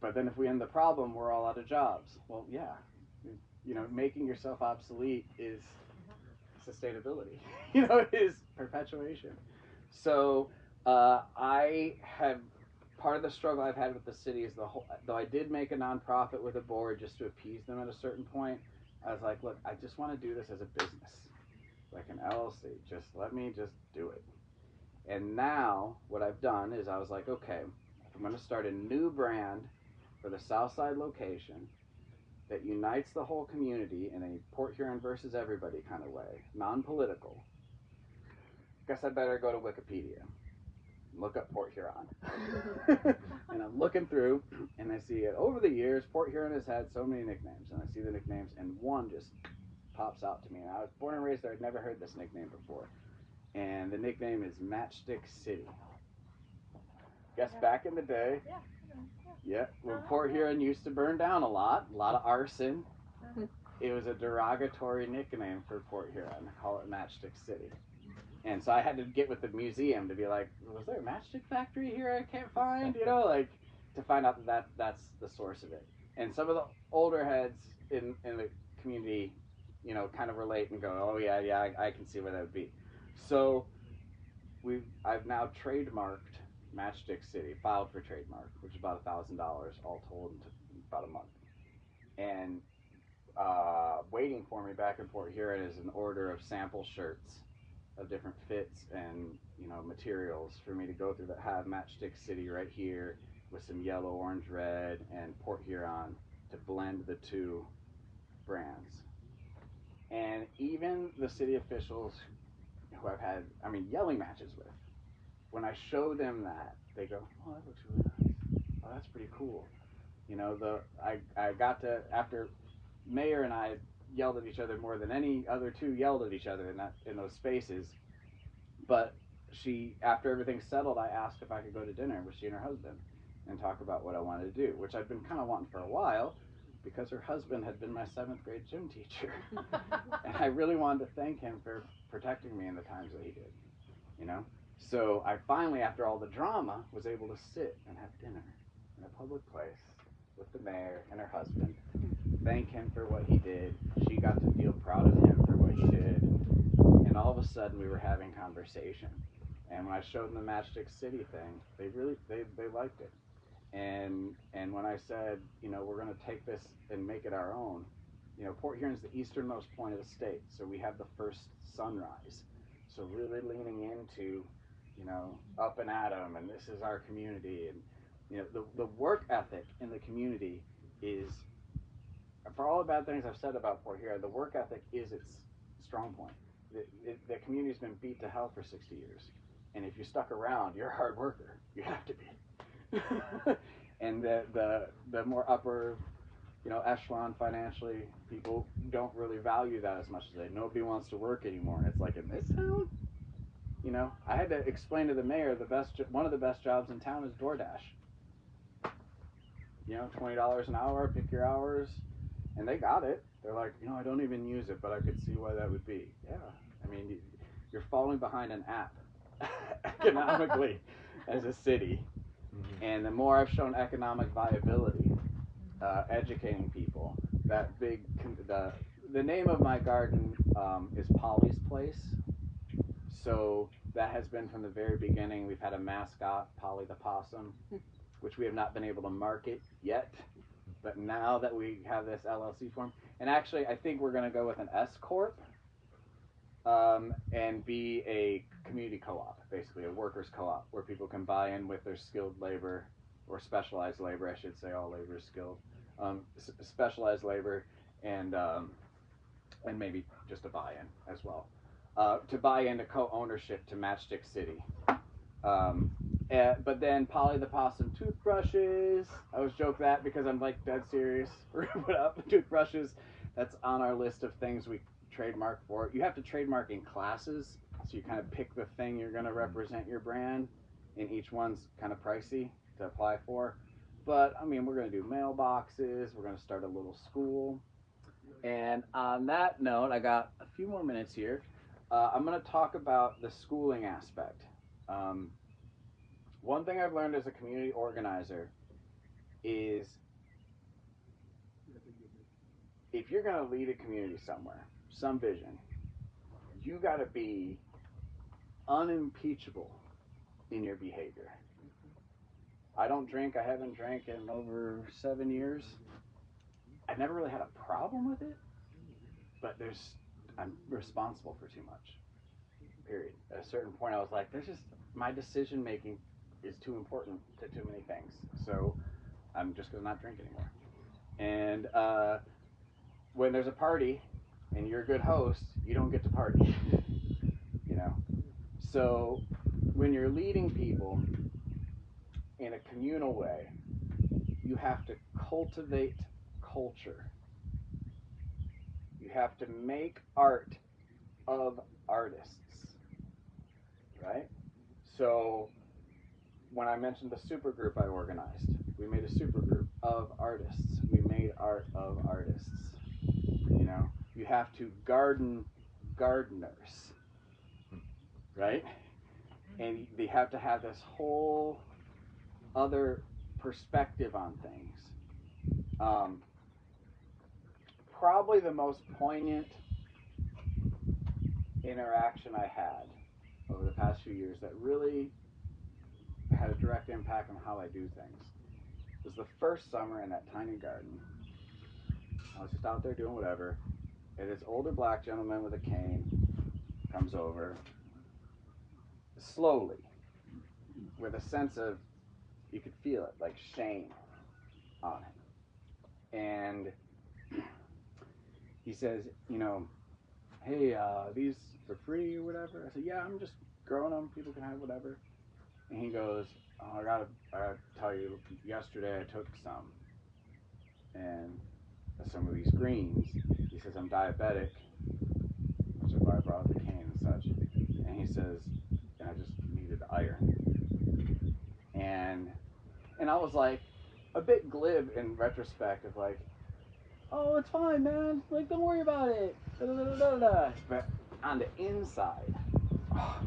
but then if we end the problem, we're all out of jobs. Well, yeah, making yourself obsolete is sustainability. It is perpetuation. So part of the struggle I've had with the city is though I did make a nonprofit with a board just to appease them at a certain point, I was like, look, I just want to do this as a business, like an LLC. Just let me just do it. And now what I've done is I was like, okay, I'm going to start a new brand for the Southside location that unites the whole community in a Port Huron versus everybody kind of way, non-political. Guess I better go to Wikipedia and look up Port Huron. And I'm looking through, and I see it over the years, Port Huron has had so many nicknames, and I see the nicknames, and one just pops out to me. And I was born and raised there, I'd never heard this nickname before. And the nickname is Matchstick City. Guess back in the day, yeah, when Port Huron used to burn down a lot of arson, it was a derogatory nickname for Port Huron. I call it Matchstick City. And so I had to get with the museum to be like, was there a matchstick factory here I can't find? You know, like to find out that that's the source of it. And some of the older heads in the community, you know, kind of relate and go, oh yeah, I can see where that would be. So I've now trademarked Matchstick City, filed for trademark, which is about $1,000 all told in about a month. And waiting for me back in Port Huron is an order of sample shirts of different fits and, you know, materials for me to go through that have Matchstick City right here with some yellow, orange, red, and Port Huron to blend the two brands. And even the city officials who I've had, yelling matches with, when I show them that, they go, oh, that looks really nice. Oh, that's pretty cool. You know, I got to, after Mayor and I yelled at each other more than any other two yelled at each other in those spaces. But after everything settled, I asked if I could go to dinner with she and her husband and talk about what I wanted to do, which I'd been kind of wanting for a while because her husband had been my 7th grade gym teacher. And I really wanted to thank him for protecting me in the times that he did, you know? So I finally, after all the drama, was able to sit and have dinner in a public place with the mayor and her husband, thank him for what he did. She got to feel proud of him for what he did. And all of a sudden we were having conversation. And when I showed them the Matchstick City thing, they liked it. And when I said, you know, we're going to take this and make it our own, you know, Port Huron's the easternmost point of the state, so we have the first sunrise. So really leaning into, you know, up and at 'em, and this is our community. And, you know, the work ethic in the community is, for all the bad things I've said about Port Huron, the work ethic is its strong point. The community's been beat to hell for 60 years. And if you stuck around, you're a hard worker. You have to be. And the more upper, you know, echelon financially, people don't really value that as much as they. Nobody wants to work anymore. And it's like, in this town? You know, I had to explain to the mayor one of the best jobs in town is DoorDash. You know, $20 an hour, pick your hours. And they got it. They're like, you know, I don't even use it, but I could see why that would be. Yeah, I mean, you're falling behind an app economically as a city. And the more I've shown economic viability, educating people, the name of my garden is Polly's Place. So that has been from the very beginning. We've had a mascot, Polly the Possum, which we have not been able to market yet. But now that we have this LLC form, and actually I think we're going to go with an S Corp and be a community co-op, basically a workers co-op, where people can buy in with their skilled labor, or specialized labor, I should say. All labor is skilled. Specialized labor, and maybe just a buy-in as well. To buy into co-ownership to Matchstick City. But then Polly the Possum toothbrushes. I always joke that because I'm like dead serious. We're gonna put up toothbrushes. That's on our list of things we trademark for. You have to trademark in classes, so you kind of pick the thing you're gonna represent your brand, and each one's kind of pricey to apply for. But I mean, we're gonna do mailboxes. We're gonna start a little school. And on that note, I got a few more minutes here. I'm gonna talk about the schooling aspect. One thing I've learned as a community organizer is if you're going to lead a community somewhere, some vision, you got to be unimpeachable in your behavior. I don't drink. I haven't drank in over 7 years. I never really had a problem with it, but I'm responsible for too much. Period. At a certain point, I was like, my decision making is too important to too many things. So I'm just gonna not drink anymore. And when there's a party and you're a good host, you don't get to party. You know. So when you're leading people in a communal way, you have to cultivate culture. You have to make art of artists, right? So when I mentioned the super group I organized, we made a super group of artists. We made art of artists. You know, you have to garden gardeners, right? And they have to have this whole other perspective on things. Probably the most poignant interaction I had over the past few years that really had a direct impact on how I do things was the first summer in that tiny garden. I was just out there doing whatever, and this older black gentleman with a cane comes over slowly with a sense of, you could feel it, like shame on him. And he says, you know, hey, these for free or whatever? I said, yeah, I'm just growing them. People can have whatever. And he goes, oh, I gotta tell you, yesterday I took some. And some of these greens, he says, I'm diabetic, which is why I brought up the cane and such. And he says, and I just needed iron. And I was like, a bit glib in retrospect of like, oh, it's fine, man. Like, don't worry about it. Da, da, da, da, da. But on the inside, oh,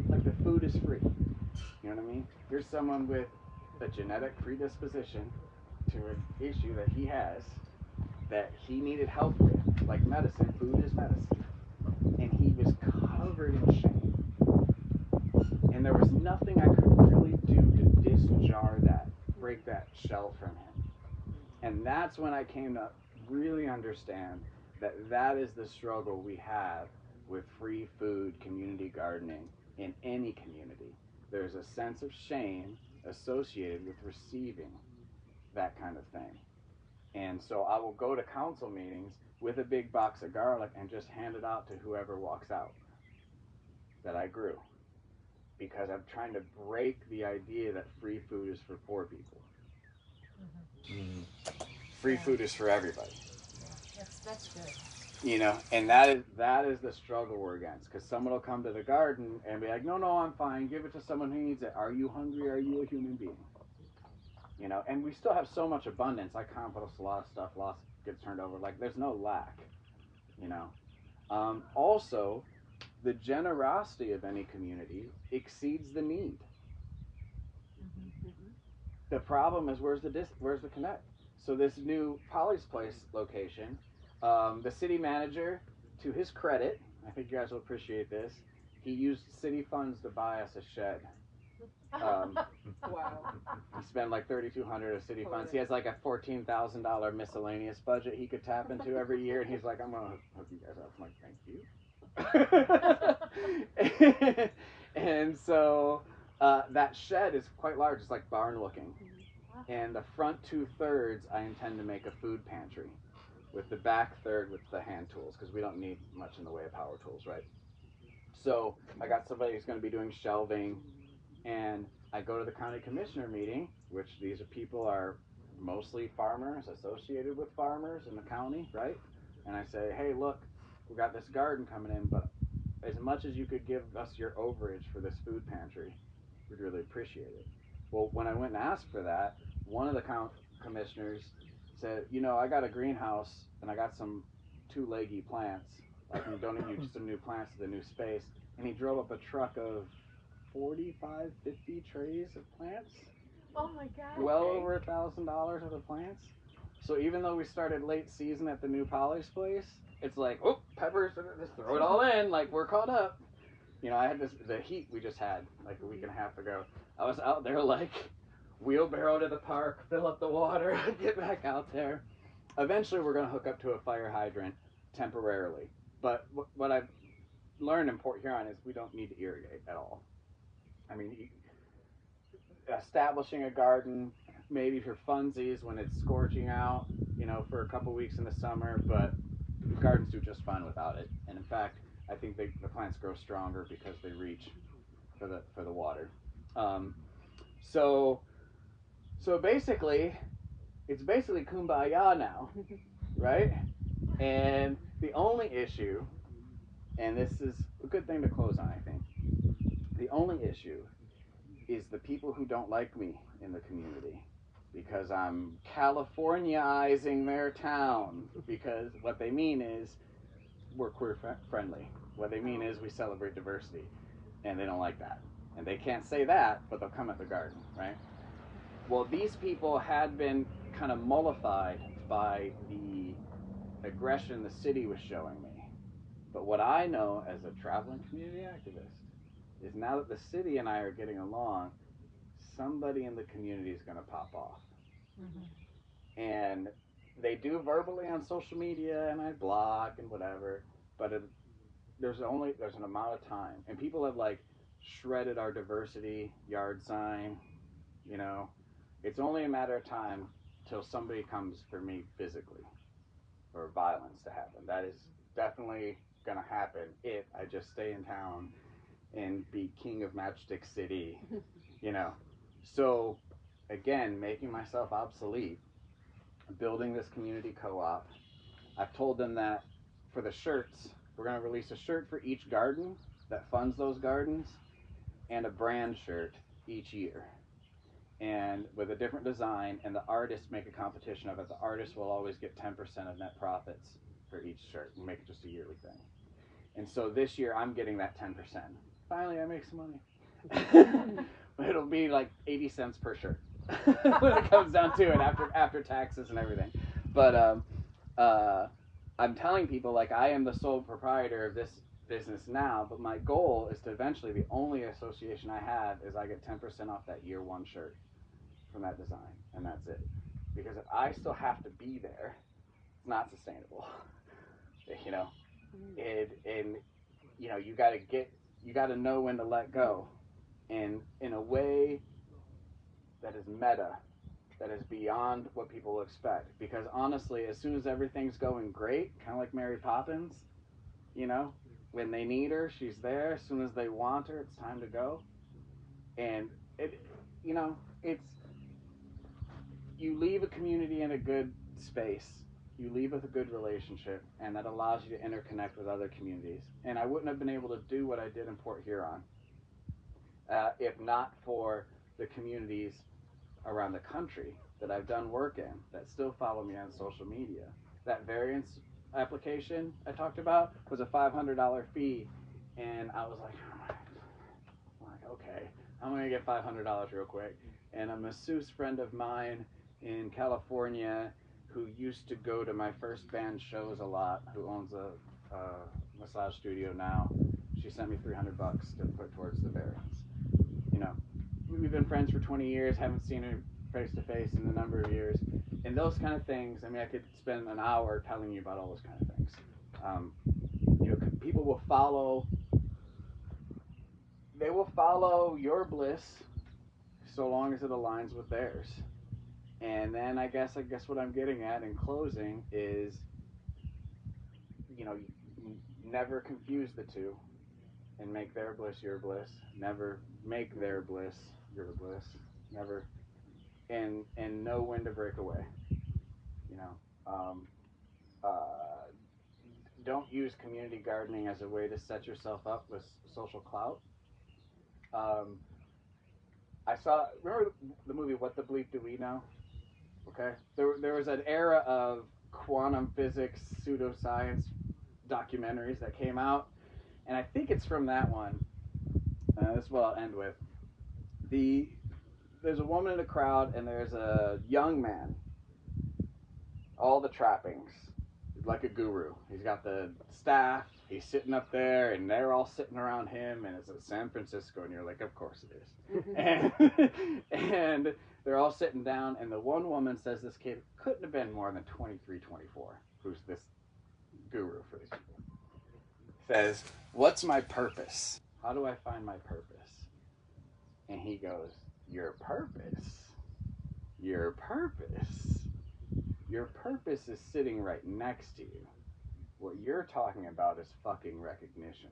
like the food is free. You know what I mean? Here's someone with a genetic predisposition to an issue that he has that he needed help with, like medicine. Food is medicine. And he was covered in shame. And there was nothing I could really do to disjar that, break that shell from him. And that's when I came to really understand that that is the struggle we have with free food, community gardening in any community. There's a sense of shame associated with receiving that kind of thing. And so I will go to council meetings with a big box of garlic and just hand it out to whoever walks out that I grew. Because I'm trying to break the idea that free food is for poor people. Mm-hmm. Free food is for everybody. Yeah, that's good. You know, and that is the struggle we're against. Because someone will come to the garden and be like, no, I'm fine. Give it to someone who needs it. Are you hungry? Are you a human being? You know, and we still have so much abundance. I compost a lot of stuff. Lots gets turned over. Like, there's no lack. You know. Also, the generosity of any community exceeds the need. Mm-hmm. The problem is where's the connect? So this new Polly's Place location, the city manager, to his credit, I think you guys will appreciate this, he used city funds to buy us a shed. Wow. He spent like $3,200 of city funds. He has like a $14,000 miscellaneous budget he could tap into every year, and he's like, I'm gonna hook you guys up. I'm like, thank you. And so that shed is quite large. It's like barn looking. And the front 2/3 I intend to make a food pantry, with the back third with the hand tools, because we don't need much in the way of power tools, right? So I got somebody who's going to be doing shelving, and I go to the county commissioner meeting, which these people are mostly farmers, associated with farmers in the county, right? And I say, hey, look, we got this garden coming in, but as much as you could give us your overage for this food pantry, we'd really appreciate it. Well, when I went and asked for that, one of the commissioners said, you know, I got a greenhouse and I got some two-leggy plants. I can donate you some new plants to the new space. And he drove up a truck of 45, 50 trays of plants. Oh my God. Well over $1,000 worth of plants. So even though we started late season at the new Polly's Place, it's like, oh, peppers, just throw it all in, like we're caught up. You know, I had the heat we just had like a week and a half ago. I was out there like wheelbarrow to the park, fill up the water, get back out there. eventually we're going to hook up to a fire hydrant temporarily. But what I've learned in Port Huron is we don't need to irrigate at all. I mean, establishing a garden, maybe for funsies when it's scorching out, for a couple weeks in the summer, but gardens do just fine without it. And in fact, I think the plants grow stronger because they reach for the water. So basically, it's basically kumbaya now, right? And the only issue, and this is a good thing to close on, I think, the only issue is the people who don't like me in the community, because I'm Californiaizing their town, because what they mean is we're queer friendly. What they mean is we celebrate diversity, and they don't like that. And they can't say that, but they'll come at the garden, right? Well, these people had been kind of mollified by the aggression the city was showing me. But what I know as a traveling community activist is now that the city and I are getting along, somebody in the community is going to pop off. Mm-hmm. And they do verbally on social media, and I block and whatever, but there's an amount of time. And people have like shredded our diversity yard sign, It's only a matter of time till somebody comes for me physically, for violence to happen. That is definitely going to happen if I just stay in town and be king of Matchstick City, So, again, making myself obsolete, building this community co-op. I've told them that for the shirts, we're going to release a shirt for each garden that funds those gardens, and a brand shirt each year, and with a different design, and the artists make a competition of it. The artists will always get 10% of net profits for each shirt. We make it just a yearly thing. And so this year I'm getting that 10%. Finally, I make some money. It'll be like 80 cents per shirt when it comes down to it, after taxes and everything. But I'm telling people, like, I am the sole proprietor of this business now, but my goal is to eventually, the only association I have is I get 10% off that year one shirt from that design, and that's it. Because if I still have to be there, it's not sustainable. You got to know when to let go, and in a way that is meta, that is beyond what people expect. Because honestly, as soon as everything's going great, kind of like Mary Poppins, when they need her, she's there. As soon as they want her, it's time to go. And it's, you leave a community in a good space, you leave with a good relationship, and that allows you to interconnect with other communities. And I wouldn't have been able to do what I did in Port Huron if not for the communities around the country that I've done work in that still follow me on social media. That variance application I talked about was a $500 fee, and I was like, okay, I'm going to get $500 real quick. And a masseuse friend of mine in California who used to go to my first band shows a lot, who owns a massage studio now, she sent me $300 to put towards the variance. We've been friends for 20 years, haven't seen her face to face in a number of years. And those kind of things, I could spend an hour telling you about all those kind of things. People will follow your bliss so long as it aligns with theirs. And then I guess what I'm getting at in closing is, never confuse the two and make their bliss your bliss. Never make their bliss your bliss. Never, and know when to break away. Don't use community gardening as a way to set yourself up with social clout. Remember the movie What the Bleep Do We Know? Okay, there was an era of quantum physics, pseudoscience documentaries that came out, and I think it's from that one. This is what I'll end with. There's a woman in the crowd, and there's a young man. All the trappings, like a guru. He's got the staff, he's sitting up there, and they're all sitting around him, and it's at San Francisco, and you're like, of course it is. and they're all sitting down, and the one woman says this kid couldn't have been more than 23, 24, who's this guru for these people, says, "What's my purpose? How do I find my purpose?" And he goes, "Your purpose? Your purpose? Your purpose is sitting right next to you. What you're talking about is fucking recognition."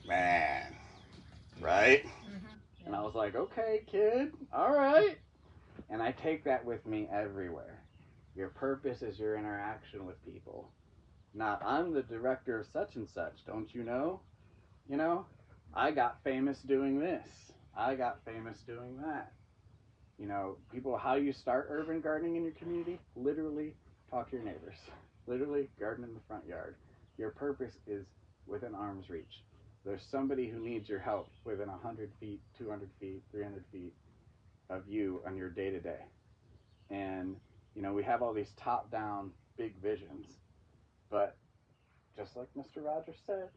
Man, right? Mm-hmm. And I was like, "Okay, kid, all right." And I take that with me everywhere. Your purpose is your interaction with people. Not, "I'm the director of such and such, don't you know? You know, I got famous doing this. I got famous doing that." You know, people, how you start urban gardening in your community? Literally, talk to your neighbors. Literally, garden in the front yard. Your purpose is within arm's reach. There's somebody who needs your help within 100 feet, 200 feet, 300 feet of you on your day-to-day. And, you know, we have all these top-down big visions. But just like Mr. Rogers said,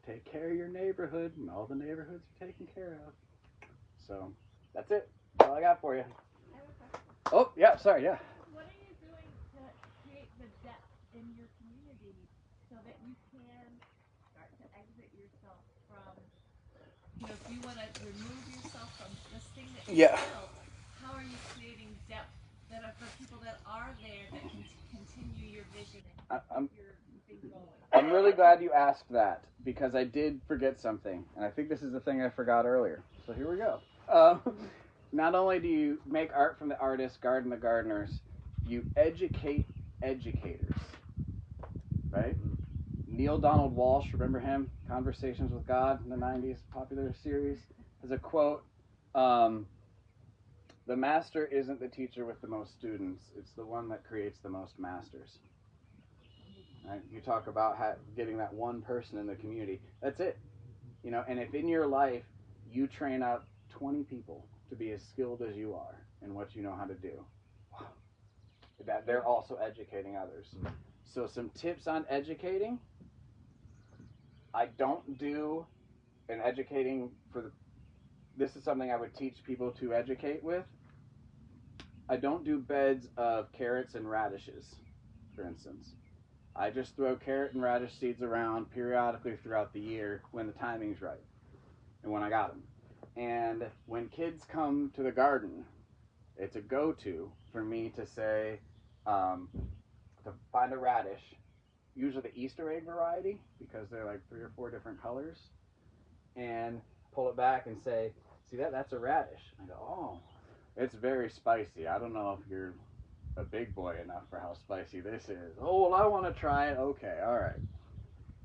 take care of your neighborhood, and all the neighborhoods are taken care of. So, that's it. That's all I got for you. I have a question. Oh, yeah, sorry, yeah. What are you doing to create the depth in your community so that you can start to exit yourself from, you know, if you want to remove yourself from this thing that you built, how are you creating depth that are for people that are there that can continue your vision and keep your thing going? I'm really glad you asked that, because I did forget something, and I think this is the thing I forgot earlier. So here we go. Not only do you make art from the artists, garden the gardeners, you educate educators, right? Neil Donald Walsh, remember him? Conversations with God in the 90s, popular series, has a quote, "The master isn't the teacher with the most students, it's the one that creates the most masters." Right? You talk about getting that one person in the community. That's it. You know, and if in your life you train up 20 people to be as skilled as you are in what you know how to do, that they're also educating others. So some tips on educating. I don't do an educating this is something I would teach people to educate with. I don't do beds of carrots and radishes, for instance. I just throw carrot and radish seeds around periodically throughout the year when the timing's right and when I got them. And when kids come to the garden, it's a go-to for me to say, to find a radish, usually the Easter egg variety, because they're like 3 or 4 different colors, and pull it back and say, "See that's a radish." I go, "Oh, it's very spicy. I don't know if you're a big boy enough for how spicy this is." "Oh, well, I want to try it." "Okay, all right."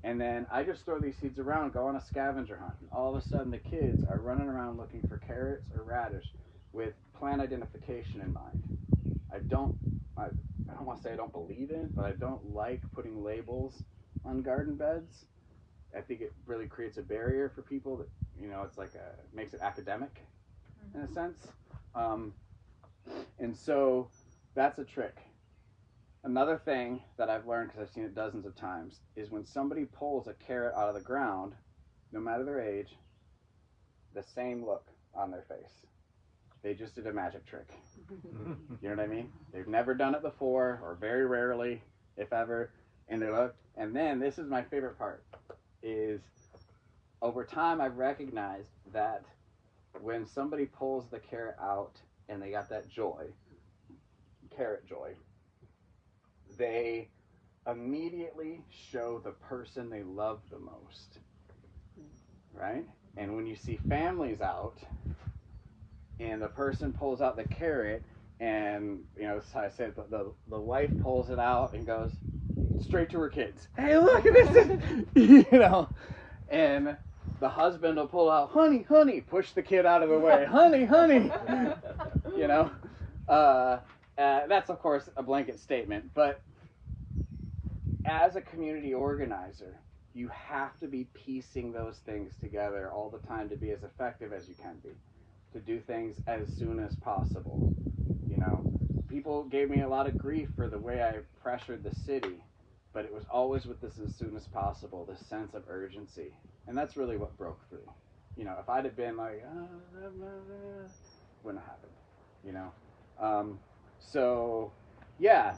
And then I just throw these seeds around, go on a scavenger hunt, and all of a sudden the kids are running around looking for carrots or radish with plant identification in mind. I don't want to say I don't believe in it, but I don't like putting labels on garden beds. I think it really creates a barrier for people that, you know, it's like makes it academic in a sense. And so that's a trick. Another thing that I've learned, because I've seen it dozens of times, is when somebody pulls a carrot out of the ground, no matter their age, the same look on their face. They just did a magic trick. You know what I mean? They've never done it before, or very rarely, if ever, and they look. And then, this is my favorite part, is over time I've recognized that when somebody pulls the carrot out and they got that joy, carrot joy, they immediately show the person they love the most, right? And when you see families out and the person pulls out the carrot, and, you know, I said the wife pulls it out and goes straight to her kids, "Hey, look at this," you know, and the husband will pull out, "Honey, honey," push the kid out of the way, "Honey, honey," you know. That's of course a blanket statement, but as a community organizer, you have to be piecing those things together all the time to be as effective as you can be, to do things as soon as possible. You know, people gave me a lot of grief for the way I pressured the city, but it was always with this as soon as possible, this sense of urgency. And that's really what broke through. if I'd have been like, wouldn't have happened, you know. So, yeah,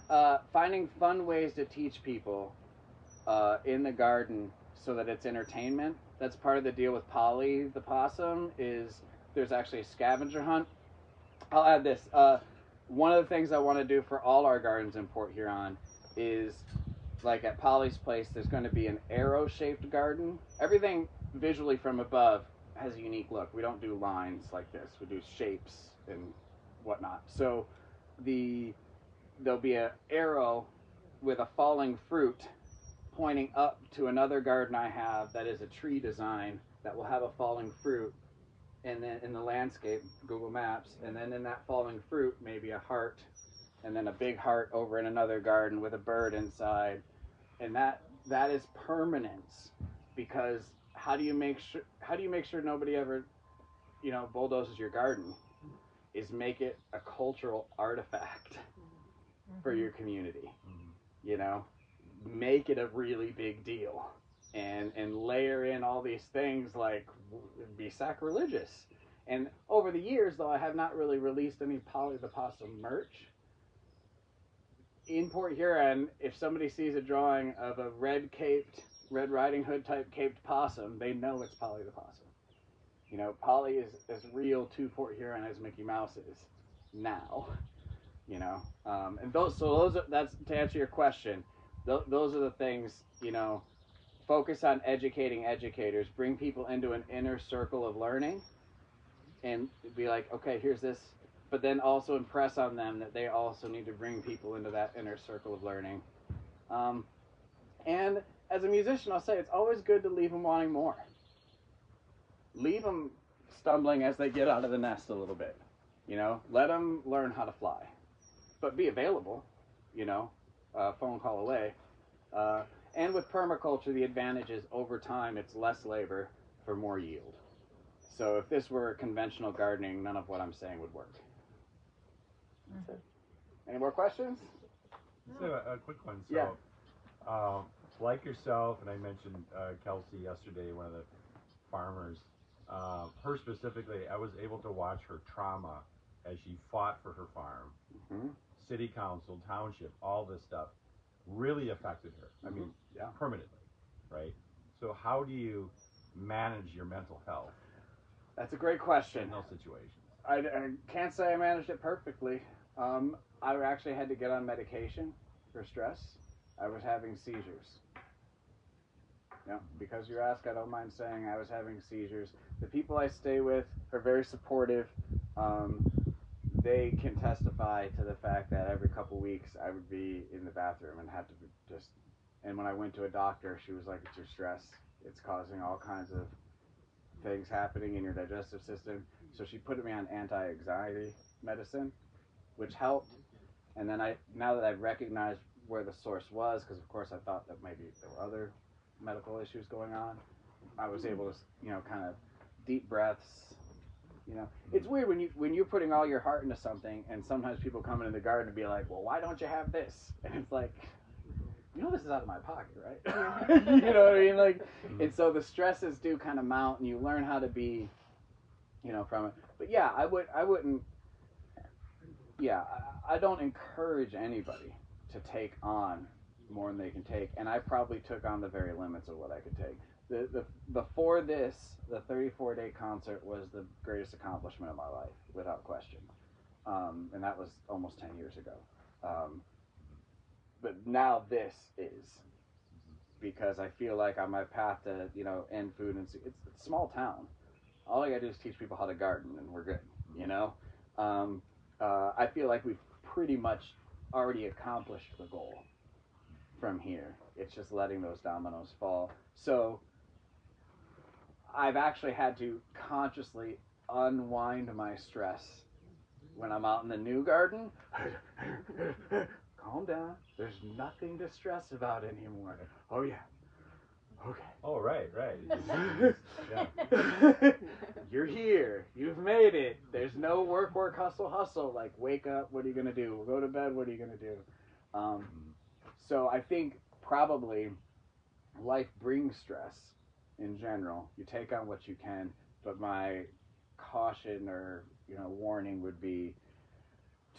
finding fun ways to teach people in the garden so that it's entertainment. That's part of the deal with Polly the possum is there's actually a scavenger hunt. I'll add this. One of the things I want to do for all our gardens in Port Huron is, like at Polly's place, there's going to be an arrow-shaped garden. Everything visually from above has a unique look. We don't do lines like this. We do shapes and whatnot. So there'll be an arrow with a falling fruit pointing up to another garden I have that is a tree design that will have a falling fruit, and then in the landscape, Google Maps, and then in that falling fruit, maybe a heart, and then a big heart over in another garden with a bird inside, and that is permanence, because how do you make sure nobody ever, bulldozes your garden? Is make it a cultural artifact for your community, make it a really big deal, and layer in all these things like be sacrilegious. And over the years, though I have not really released any Polly the Possum merch, in Port Huron, if somebody sees a drawing of a Red Riding Hood type caped possum, they know it's Polly the Possum. Polly is as real to Port Huron as Mickey Mouse is now. And that's to answer your question. Those are the things, focus on educating educators, bring people into an inner circle of learning, and be like, okay, here's this, but then also impress on them that they also need to bring people into that inner circle of learning. And as a musician, I'll say it's always good to leave them wanting more. Leave them stumbling as they get out of the nest a little bit. Let them learn how to fly, but be available, phone call away. And with permaculture, the advantage is over time, it's less labor for more yield. So if this were conventional gardening, none of what I'm saying would work. That's it. Any more questions? Just a quick one. So, yeah. Like yourself, and I mentioned Kelsey yesterday, one of the farmers, her specifically, I was able to watch her trauma as she fought for her farm. Mm-hmm. City council, township, all this stuff really affected her. Mm-hmm. I mean, permanently, right? So how do you manage your mental health? That's a great question. In those situations. I can't say I managed it perfectly. I actually had to get on medication for stress. I was having seizures. Yeah, because you asked, I don't mind saying I was having seizures. The people I stay with are very supportive. They can testify to the fact that every couple weeks I would be in the bathroom and have to and when I went to a doctor, she was like, it's your stress. It's causing all kinds of things happening in your digestive system. So she put me on anti-anxiety medicine, which helped. And then now that I've recognized where the source was, because of course I thought that maybe there were other medical issues going on, I was able to, kind of deep breaths. It's weird when you're putting all your heart into something, and sometimes people come into the garden and be like, well, why don't you have this? And it's like, this is out of my pocket, right? You know what I mean? Like, and so the stresses do kind of mount, and you learn how to be, from it. But yeah, I wouldn't. Yeah, I don't encourage anybody to take on more than they can take, and I probably took on the very limits of what I could take. Before this, the 34-day concert was the greatest accomplishment of my life, without question, and that was almost 10 years ago. But now this is, because I feel like on my path to end food, and it's a small town. All I gotta do is teach people how to garden, and we're good. I feel like we've pretty much already accomplished the goal from here. It's just letting those dominoes fall. So I've actually had to consciously unwind my stress when I'm out in the new garden. Calm down. There's nothing to stress about anymore. Oh, yeah. Okay. Oh, right. Yeah. You're here. You've made it. There's no work, hustle. Like, wake up. What are you going to do? Go to bed. What are you going to do? So I think probably life brings stress in general. You take on what you can. but my caution or warning would be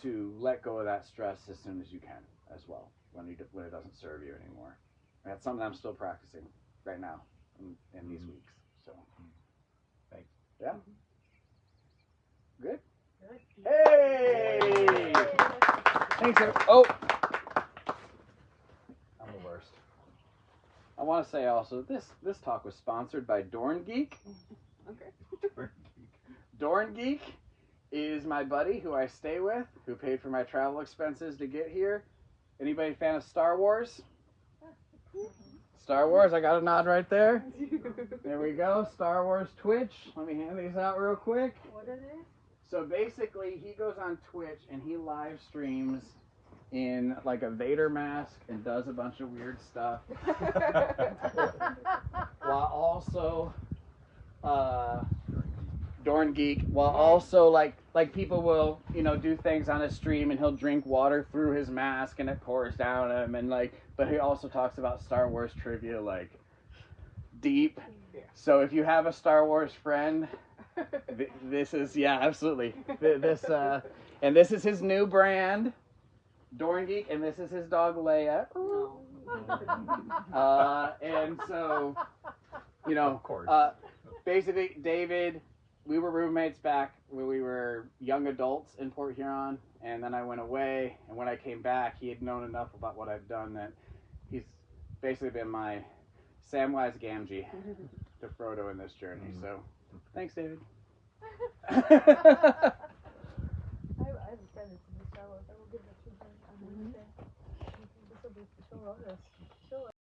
to let go of that stress as soon as you can as well when it doesn't serve you anymore. And that's something I'm still practicing right now in these weeks. So thanks. Yeah. Good. Good. Hey! Thanks. Oh, I'm the worst. I want to say also this talk was sponsored by Dorn Geek. Okay. Dorn Geek is my buddy who I stay with, who paid for my travel expenses to get here. Anybody fan of Star Wars? Star Wars, I got a nod right there. There we go, Star Wars Twitch. Let me hand these out real quick. What is it? So basically, he goes on Twitch and he live streams in like a Vader mask and does a bunch of weird stuff. While also, Dorn Geek, while also like people will, do things on his stream and he'll drink water through his mask and it pours down him and but he also talks about Star Wars trivia deep. So if you have a Star Wars friend, this is, absolutely. And this is his new brand, Dorn Geek, and this is his dog Leia. And so, Of course. Basically, David, we were roommates back when we were young adults in Port Huron, and then I went away, and when I came back, he had known enough about what I've done that he's basically been my Samwise Gamgee to Frodo in this journey. So, thanks, David. I have a friend that's in the Star Wars. I will give that to her on Wednesday. This will be she'll love this. She'll